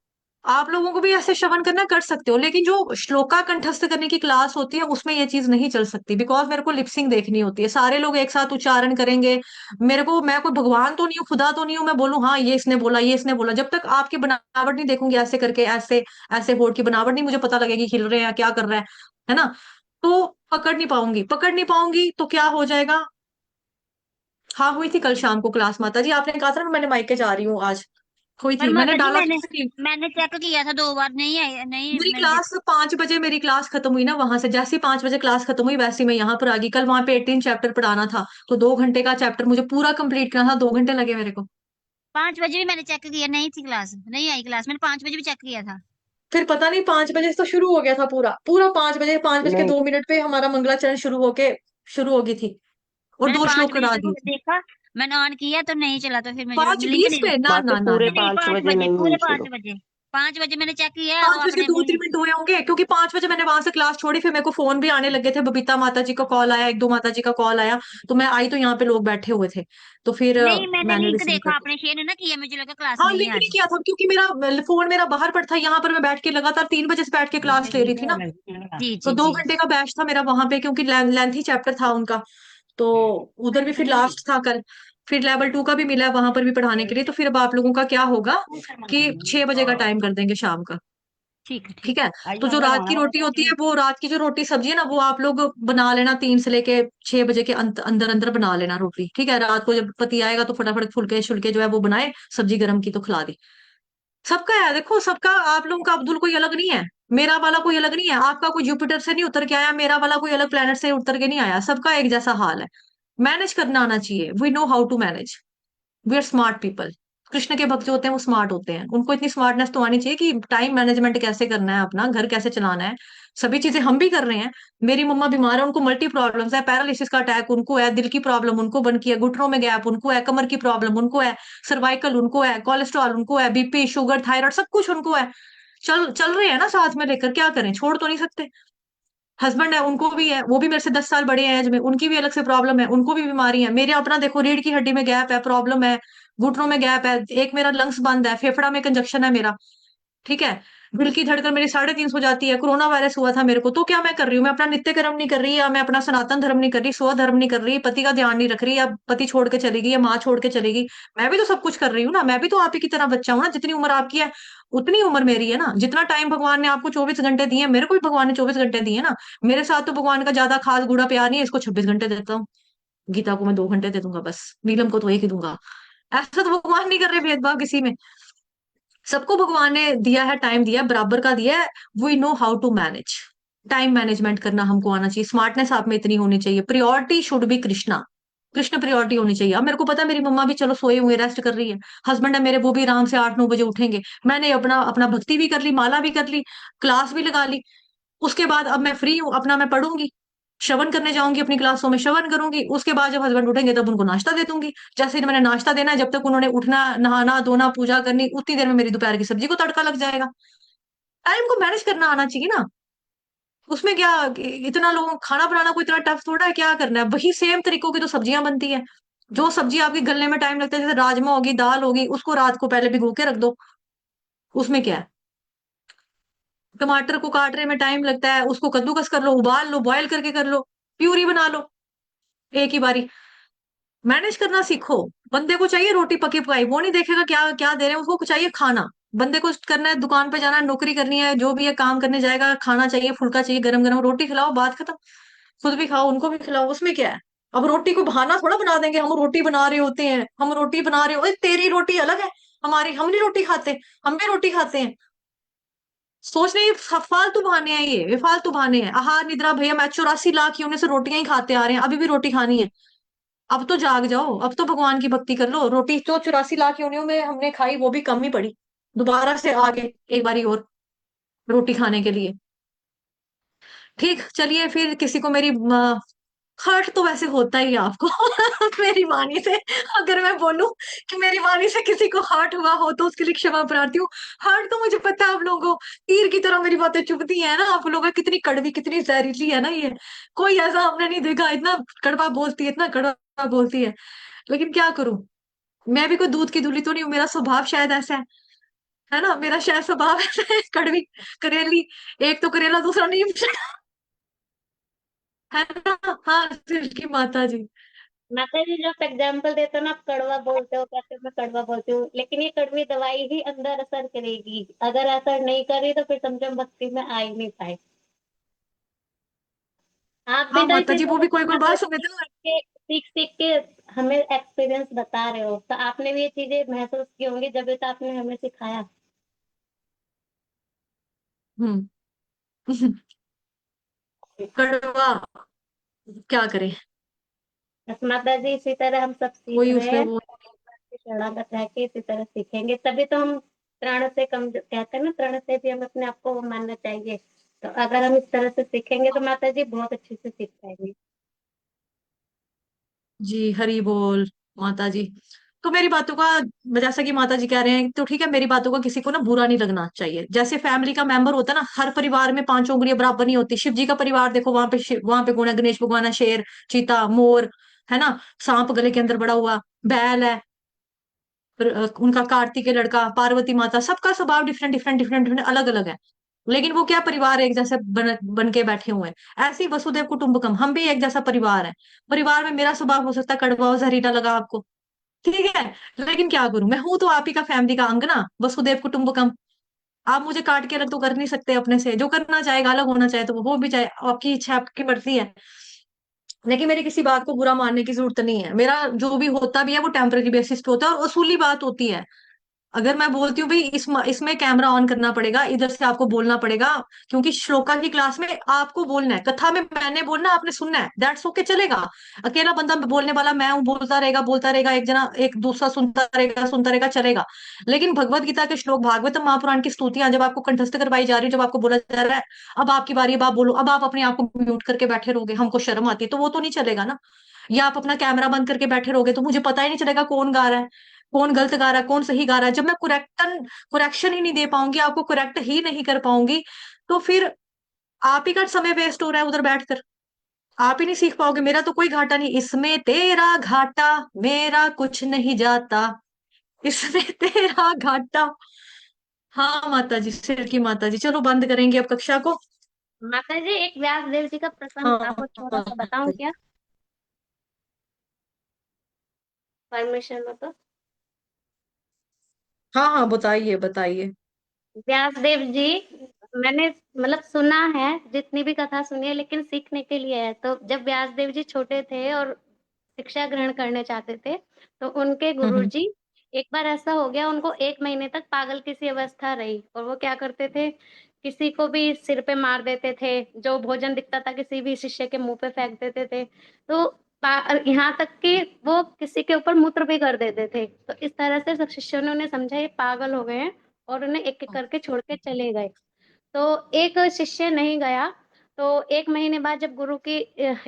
आप लोगों को भी ऐसे श्रवण करना कर सकते हो, लेकिन जो श्लोका कंठस्थ करने की क्लास होती है उसमें ये चीज नहीं चल सकती, बिकॉज मेरे को लिपसिंग देखनी होती है, सारे लोग एक साथ उच्चारण करेंगे। मेरे को, मैं कोई भगवान तो नहीं हूँ, खुदा तो नहीं हूँ, मैं बोलूँ हाँ ये इसने बोला, ये इसने बोला, जब तक आपकी बनावट नहीं देखूंगी ऐसे करके, ऐसे ऐसे होठ की बनावट नहीं मुझे पता लगेगी हिल रहे हैं क्या कर रहा है ना, तो पकड़ नहीं पाऊंगी, पकड़ नहीं पाऊंगी तो क्या हो जाएगा। हाँ, हुई थी कल शाम को क्लास माता जी, आपने कहा था ना मैंने माइके जा रही हूँ आज, हुई पर थी, मैंने माता जी डाला मैंने था। मैंने चेक किया था 2 बार, नहीं आई, नहीं मेरी नहीं क्लास 5 बजे मेरी क्लास खत्म हुई ना, वहां से जैसे ही 5 बजे क्लास खत्म हुई वैसे ही मैं यहाँ पर आ गई। कल वहां पे 18 चैप्टर पढ़ाना था, तो 2 घंटे का चैप्टर मुझे पूरा कंप्लीट करना था, 2 घंटे लगे मेरे को। 5 बजे भी मैंने चेक किया, नहीं थी क्लास, नहीं आई क्लास, मैंने 5 बजे भी चेक किया था। फिर पता नहीं 5 बजे से तो शुरू हो गया था पूरा पूरा 5 बजे, 5 बज के 2 मिनट पे हमारा मंगलाचरण शुरू हो गई थी, और मैंने दो पांच श्लोक बजे करा तक दिए थे। देखा, मैंने ऑन किया तो नहीं चला, तो फिर मुझे पांच लिंक बीस नहीं पे लगा। ना बातें ना ना पूरे ना। नहीं नहीं, 5 बजे 5 बजे, नहीं हुई, पूरे चलो। 5 बजे, 5 बजे मैंने चेक किया है, वो 5 बज के अपने दो बोले। तीन मिनट हुए होंगे, क्योंकि 5 बजे मैंने वहां से क्लास छोड़ी, फिर मेरे को फोन भी आने लगे थे, बबीता माता जी का कॉल आया, एक दो माता जी का कॉल आया, तो मैं आई तो यहाँ पे लोग बैठे हुए थे, तो फिर नहीं, मैंने मैंने लिंक रिसीव कर देखा, लिया। आपने शेयर ना किया, मुझे लगा क्लास हाँ, नहीं लिंक है नहीं आज। किया था क्योंकि मेरा फोन मेरा बाहर पर था, यहाँ पर मैं बैठ के लगातार 3 बजे से बैठ के क्लास ले रही थी ना, जी तो जी दो जी। घंटे का बैच था मेरा वहां पे, क्योंकि लेंथी चैप्टर था उनका, तो उधर भी फिर लास्ट था कल। फिर लेवल 2 का भी मिला है वहां पर भी पढ़ाने के लिए, तो फिर अब आप लोगों का क्या होगा कि 6 बजे का टाइम कर देंगे शाम का। ठीक है ठीक ठीक है, है। तो जो रात की रोटी होती है, वो रात की जो रोटी सब्जी है ना, वो आप लोग बना लेना 3 से लेके 6 बजे के अंदर अंदर बना लेना रोटी। ठीक है, रात को जब पति आएगा तो फटाफट फुलके शुल्के जो है वो बनाए, सब्जी गर्म की तो खिला दी। सबका है देखो, सबका, आप लोगों का अब्दुल कोई अलग नहीं है, मेरा वाला कोई अलग नहीं है, आपका कोई जुपिटर से नहीं उतर के आया, मेरा वाला कोई अलग प्लेनेट से उतर के नहीं आया, सबका एक जैसा हाल है। मैनेज करना आना चाहिए, we know how to manage, we are smart people. Krishna के भक्त जो होते हैं वो स्मार्ट होते हैं, उनको इतनी स्मार्टनेस तो आनी चाहिए कि टाइम मैनेजमेंट कैसे करना है, अपना घर कैसे चलाना है। सभी चीजें हम भी कर रहे हैं। मेरी मम्मा बीमार है, उनको मल्टी प्रॉब्लम्स है, पैरालिसिस का अटैक उनको है, दिल की प्रॉब्लम उनको बन की है, घुटनों में गैप उनको है, कमर की प्रॉब्लम उनको है, सर्वाइकल उनको है, कोलेस्ट्रॉल उनको है, बीपी शुगर थायराइड सब कुछ उनको है। चल चल रहे हैं ना साथ में लेकर, क्या करें, छोड़ तो नहीं सकते। हस्बैंड है, उनको भी है, वो भी मेरे से 10 साल बड़े हैं एज में, उनकी भी अलग से प्रॉब्लम है, उनको भी बीमारी है। मेरे अपना देखो, रीढ़ की हड्डी में गैप है, प्रॉब्लम है, घुटनों में गैप है, एक मेरा लंग्स बंद है, फेफड़ा में कंजक्शन है मेरा। ठीक है, दिल की धड़कन मेरी 350 हो जाती है, कोरोना वायरस हुआ था मेरे को, तो क्या मैं कर रही हूँ, मैं अपना नित्य कर्म नहीं कर रही, या मैं अपना सनातन धर्म नहीं कर रही, स्वधर्म नहीं कर रही, पति का ध्यान नहीं रख रही, या पति छोड़ के चलेगी, या माँ छोड़ के चलेगी। मैं भी तो सब कुछ कर रही हूँ ना, मैं भी तो आप ही की तरह बच्चा हूँ ना, जितनी उम्र आपकी है उतनी उम्र मेरी है ना, जितना टाइम भगवान ने आपको 24 घंटे दिए, मेरे को भी भगवान ने 24 घंटे दिए ना। मेरे साथ तो भगवान का ज्यादा खास गूढ़ा प्यार नहीं है, इसको 26 घंटे देता हूँ, गीता को मैं 2 घंटे दे दूंगा बस, नीलम को तो एक ही दूंगा। ऐसा तो भगवान नहीं कर रहे भेदभाव किसी में, सबको भगवान ने दिया है, टाइम दिया है, बराबर का दिया है। We know how to manage, time management करना हमको आना चाहिए, स्मार्टनेस आप में इतनी होनी चाहिए, priority should be Krishna, Krishna priority होनी चाहिए। अब मेरे को पता है मेरी मम्मा भी चलो सोए हुए रेस्ट कर रही है, हस्बैंड है मेरे वो भी आराम से 8 9 बजे उठेंगे, मैंने अपना अपना भक्ति भी कर ली, माला भी कर ली, क्लास भी लगा ली, उसके बाद अब मैं फ्री हूँ, अपना मैं पढ़ूंगी, श्रवण करने जाऊंगी, अपनी क्लासों में श्रवण करूंगी, उसके बाद जब हस्बैंड उठेंगे तब उनको नाश्ता दे दूंगी। जैसे ही मैंने नाश्ता देना है, जब तक उन्होंने उठना, नहाना धोना पूजा करनी, उतनी देर में मेरी दोपहर की सब्जी को तड़का लग जाएगा। टाइम को मैनेज करना आना चाहिए ना, उसमें क्या, इतना लोगों खाना बनाना कोई इतना टफ थोड़ा है, क्या करना है, वही सेम तरीकों की तो सब्जियां बनती है। जो सब्जी आपकी गलने में टाइम लगता है, जैसे राजमा होगी, दाल होगी, उसको रात को पहले भिगो के रख दो, उसमें क्या है। टमाटर को काटने में टाइम लगता है, उसको कद्दूकस कर लो, उबाल लो, बॉयल करके कर लो, प्यूरी बना लो एक ही बारी। मैनेज करना सीखो। बंदे को चाहिए रोटी पकी पकाई, वो नहीं देखेगा क्या क्या दे रहे हैं, उसको चाहिए खाना। बंदे को करना है, दुकान पे जाना है, नौकरी करनी है, जो भी है काम करने जाएगा, खाना चाहिए, फुल्का चाहिए, गरम गरम रोटी खिलाओ, बात खत्म। खुद भी खाओ, उनको भी खिलाओ, उसमें क्या है। अब रोटी को बहाना थोड़ा बना देंगे, हम रोटी बना रहे होते हैं, हम रोटी बना रहे हो, तेरी रोटी अलग है, हमारी, हम नहीं रोटी खाते, हम भी रोटी खाते हैं। सोच नहीं, फालतू बहाने हैं ये फालतू बहाने हैं। आहार निद्रा भैया, मैं 84 लाख यूनिट से रोटियां ही खाते आ रहे हैं, अभी भी रोटी खानी है। अब तो जाग जाओ, अब तो भगवान की भक्ति कर लो। रोटी तो 84 लाख योनियों में हमने खाई, वो भी कम ही पड़ी। दोबारा से आगे एक बारी और रोटी खाने के लिए। ठीक, चलिए फिर किसी को मेरी हर्ट तो वैसे होता ही है आपको मेरी वाणी से। अगर मैं बोलूं कि मेरी वाणी से किसी को हर्ट हुआ हो तो उसके लिए क्षमा प्रार्थी हूँ। हर्ट तो मुझे पता है आप लोगों को, तीर की तरह मेरी बातें चुभती है ना आप लोगों को, कितनी कड़वी कितनी जहरीली है ना ये। कोई ऐसा हमने नहीं देखा, इतना कड़वा बोलती है, इतना कड़वा बोलती है। लेकिन क्या करूं, मैं भी कोई दूध की धुली तो नहीं हूँ, मेरा स्वभाव शायद ऐसा है ना, मेरा शायद स्वभाव ऐसा है कड़वी करेली। एक तो करेला, दूसरा नीम है ना। हाँ, सिल्क की माता जी। माता जी जो आप एग्जाम्पल देते हो ना, आप कड़वा बोलते हो, कहते हो मैं कड़वा बोलती हूँ, लेकिन ये कड़वी दवाई ही अंदर असर करेगी। अगर असर नहीं करी तो फिर समझो हम भक्ति में आ ही नहीं पाए। आप भी हाँ तो माता इसी जी, वो तरह भी से कोई कोई बात सुने थे। सीख सीख के हमें एक्सपीरियंस बता रहे हो, तो आपने भी ये चीजें महसूस की होंगी, जब तो आपने हमें सिखाया। हम्म कड़वा, क्या करें। बस माता जी इसी तरह हम सब सीख कोई रहे उसमें हैं, वो। शरणागत रह के इसी तरह सीखेंगे, तभी तो हम तृण से कम, कहते हैं ना, तृण से भी हमें अपने आप को वो मानना चाहिए। तो अगर हम इस तरह से सीखेंगे तो माता जी बहुत अच्छे से सीख पाएंगे। जी हरि बोल माता जी। तो मेरी बातों का, जैसा कि माता जी कह रहे हैं, तो ठीक है, मेरी बातों का किसी को ना बुरा नहीं लगना चाहिए। जैसे फैमिली का मेंबर होता है ना, हर परिवार में पांचों उंगलियां बराबर नहीं होती। शिव जी का परिवार देखो, वहां पे कौन है, गणेश भगवान है, शेर, चीता, मोर, है ना, सांप गले के अंदर बड़ा हुआ, बैल है, उनका कार्तिक है लड़का, पार्वती माता, सबका स्वभाव डिफरेंट डिफरेंट डिफरेंट डिफरेंट अलग अलग है। लेकिन वो क्या, परिवार एक जैसे बन के बैठे हुए हैं। ऐसे ही वसुदेव कुटुंबकम, हम भी एक जैसा परिवार है। परिवार में मेरा स्वभाव हो सकता है कड़वा और जहरीला लगा आपको, ठीक है, लेकिन क्या करूं, मैं हूं तो आप ही का फैमिली का अंग ना, वसुदेव कुटुंबकम। आप मुझे काट के अलग तो कर नहीं सकते अपने से, जो करना चाहेगा, अलग होना चाहे तो वो हो भी जाए, आपकी इच्छा, आपकी मर्जी है। लेकिन मेरी किसी बात को बुरा मानने की जरूरत नहीं है। मेरा जो भी होता भी है वो टेम्पररी बेसिस पे होता है, और उसूली बात होती है। अगर मैं बोलती हूँ भाई इसमें कैमरा ऑन करना पड़ेगा, इधर से आपको बोलना पड़ेगा, क्योंकि श्लोका की क्लास में आपको बोलना है, कथा में मैंने बोलना है, आपने सुनना है, दैट्स ओके, चलेगा। अकेला बंदा बोलने वाला मैं हूँ, बोलता रहेगा, एक जना एक दूसरा सुनता रहेगा, चलेगा। लेकिन भगवत गीता के श्लोक, भागवत महापुराण की स्तुतियां जब आपको कंठस्थ करवाई जा रही है, जब आपको बोला जा रहा है अब आपकी बारी, अब आप बोलो, अब आप अपने आप को म्यूट करके बैठे रहोगे, हमको शर्म आती है, तो वो तो नहीं चलेगा ना। या आप अपना कैमरा बंद करके बैठे रहोगे तो मुझे पता ही नहीं चलेगा कौन गा रहा है, कौन गलत गा रहा है, कौन सही गा रहा है। जब मैं करेक्शन ही नहीं दे पाऊंगी, आपको करेक्ट ही नहीं कर पाऊंगी, तो फिर आप ही का समय वेस्ट हो रहा है उधर बैठकर। आप ही नहीं सीख पाओगे, मेरा तो कोई घाटा नहीं, इसमें तेरा घाटा, मेरा कुछ नहीं जाता, इसमें तेरा घाटा। हाँ माता जी, सिर की माता जी, चलो बंद करेंगे अब कक्षा को। माता जी एक व्यास देव जी का प्रसंग आपको छोटा सा बताऊं हाँ क्या, परमिशन हो तो। हाँ हाँ, बताइए बताइए। व्यास देव जी, मैंने मतलब सुना है, जितनी भी कथा सुनी है, लेकिन सीखने के लिए है। तो जब व्यास देव जी छोटे थे और शिक्षा ग्रहण करने चाहते थे, तो उनके गुरुजी, एक बार ऐसा हो गया, उनको 1 महीने तक पागल की सी अवस्था रही, और वो क्या करते थे, किसी को भी सिर पे मार देते थे, जो भोजन दिखता था किसी भी शिष्य के मुंह पे फेंक देते थे। तो यहाँ तक कि वो किसी के ऊपर मूत्र भी कर देते थे। तो इस तरह से सब शिष्यों ने उन्हें समझा ये पागल हो गए हैं, और उन्हें एक एक करके छोड़ के चले गए। तो एक शिष्य नहीं गया। तो 1 महीने बाद जब गुरु की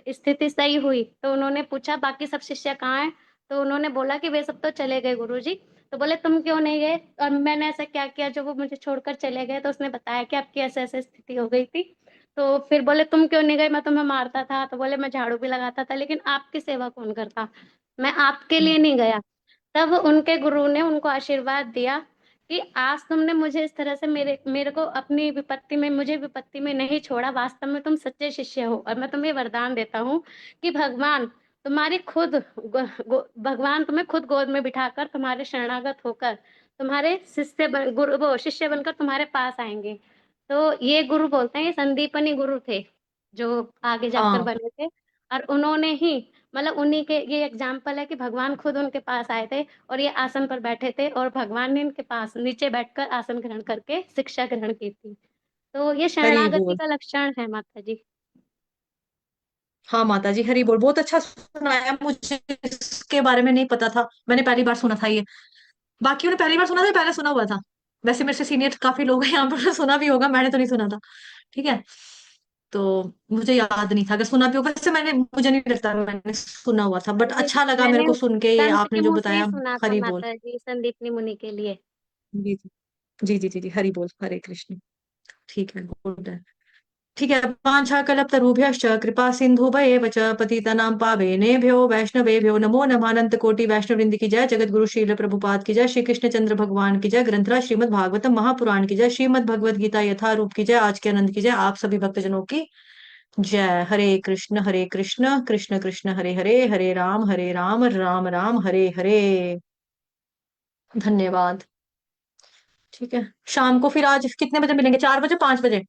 स्थिति सही हुई, तो उन्होंने पूछा बाकी सब शिष्य कहाँ हैं। तो उन्होंने बोला कि वे सब तो चले गए गुरुजी। तो बोले तुम क्यों नहीं गए, और मैंने ऐसा क्या किया जो वो मुझे छोड़कर चले गए। तो उसने बताया कि आपकी ऐसे ऐसे स्थिति हो गई थी। तो फिर बोले तुम क्यों नहीं गए, मैं तुम्हें मारता था। तो बोले मैं झाड़ू भी लगाता था, लेकिन आपकी सेवा कौन करता, मैं आपके लिए नहीं गया। तब उनके गुरु ने उनको आशीर्वाद दिया कि आज तुमने मुझे इस तरह से मेरे मेरे को अपनी विपत्ति में मुझे विपत्ति में नहीं छोड़ा, वास्तव में तुम सच्चे शिष्य हो। और मैं तुम्हें वरदान देता हूँ कि भगवान तुम्हारी खुद भगवान तुम्हें खुद गोद में बिठाकर तुम्हारे शरणागत होकर तुम्हारे गुरु वो शिष्य बनकर तुम्हारे पास आएंगे। तो ये गुरु बोलते हैं, ये संदीपनी गुरु थे जो आगे जाकर हाँ बने थे। और उन्होंने ही मतलब उन्हीं के ये एग्जाम्पल है कि भगवान खुद उनके पास आए थे और ये आसन पर बैठे थे और भगवान ने इनके पास नीचे बैठकर आसन ग्रहण करके शिक्षा ग्रहण की थी। तो ये हरी शरणागति बोल। का लक्षण है माता जी। हाँ माता जी हरी बोल, बहुत अच्छा सुनाया, मुझे इसके बारे में नहीं पता था, मैंने पहली बार सुना था ये। बाकियों ने पहली बार सुना था, पहले सुना हुआ था। वैसे मेरे से सीनियर काफी लोग हैं यहाँ पर, सुना भी होगा, मैंने तो नहीं सुना था। ठीक है, तो मुझे याद नहीं था, अगर सुना भी होगा वैसे मैंने, मुझे नहीं लगता मैंने सुना हुआ था, बट ये अच्छा लगा मेरे मैंने को सुन के ये संत के आपने जो मुंह से ही बताया। सुना था हरी बोल। माता जी, संदीपनी मुनि के लिए। जी जी जी जी जी, हरी बोल, हरे कृष्ण। ठीक है, गुड है। ठीक है, वाञ्छाकल्पतरुभ्यश्च कृपा सिन्धुभयेव च पतितानां पावनेभ्यो वैष्णवेभ्यो नमो नमः। अनंत कोटि वैष्णव वृंद की जय, जगत गुरु श्रील प्रभुपाद की जय, श्री कृष्ण चंद्र भगवान की जय, ग्रंथराज श्रीमद् भागवतम महापुराण की जय, श्रीमद् भगवद गीता यथारूप की जय, आज के आनंद की जय, आप सभी भक्तजनों की जय। हरे कृष्ण कृष्ण कृष्ण हरे हरे, हरे राम राम राम हरे हरे। धन्यवाद। ठीक है, शाम को फिर आज कितने बजे मिलेंगे, 4 बजे, 5 बजे?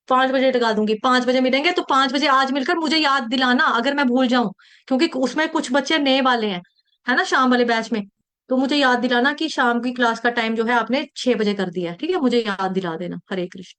5 बजे लगा दूंगी, 5 बजे मिलेंगे, तो 5 बजे आज मिलकर मुझे याद दिलाना अगर मैं भूल जाऊं, क्योंकि उसमें कुछ बच्चे नए वाले हैं, है ना, शाम वाले बैच में। तो मुझे याद दिलाना कि शाम की क्लास का टाइम जो है आपने 6 बजे कर दिया है, ठीक है, मुझे याद दिला देना। हरे कृष्ण।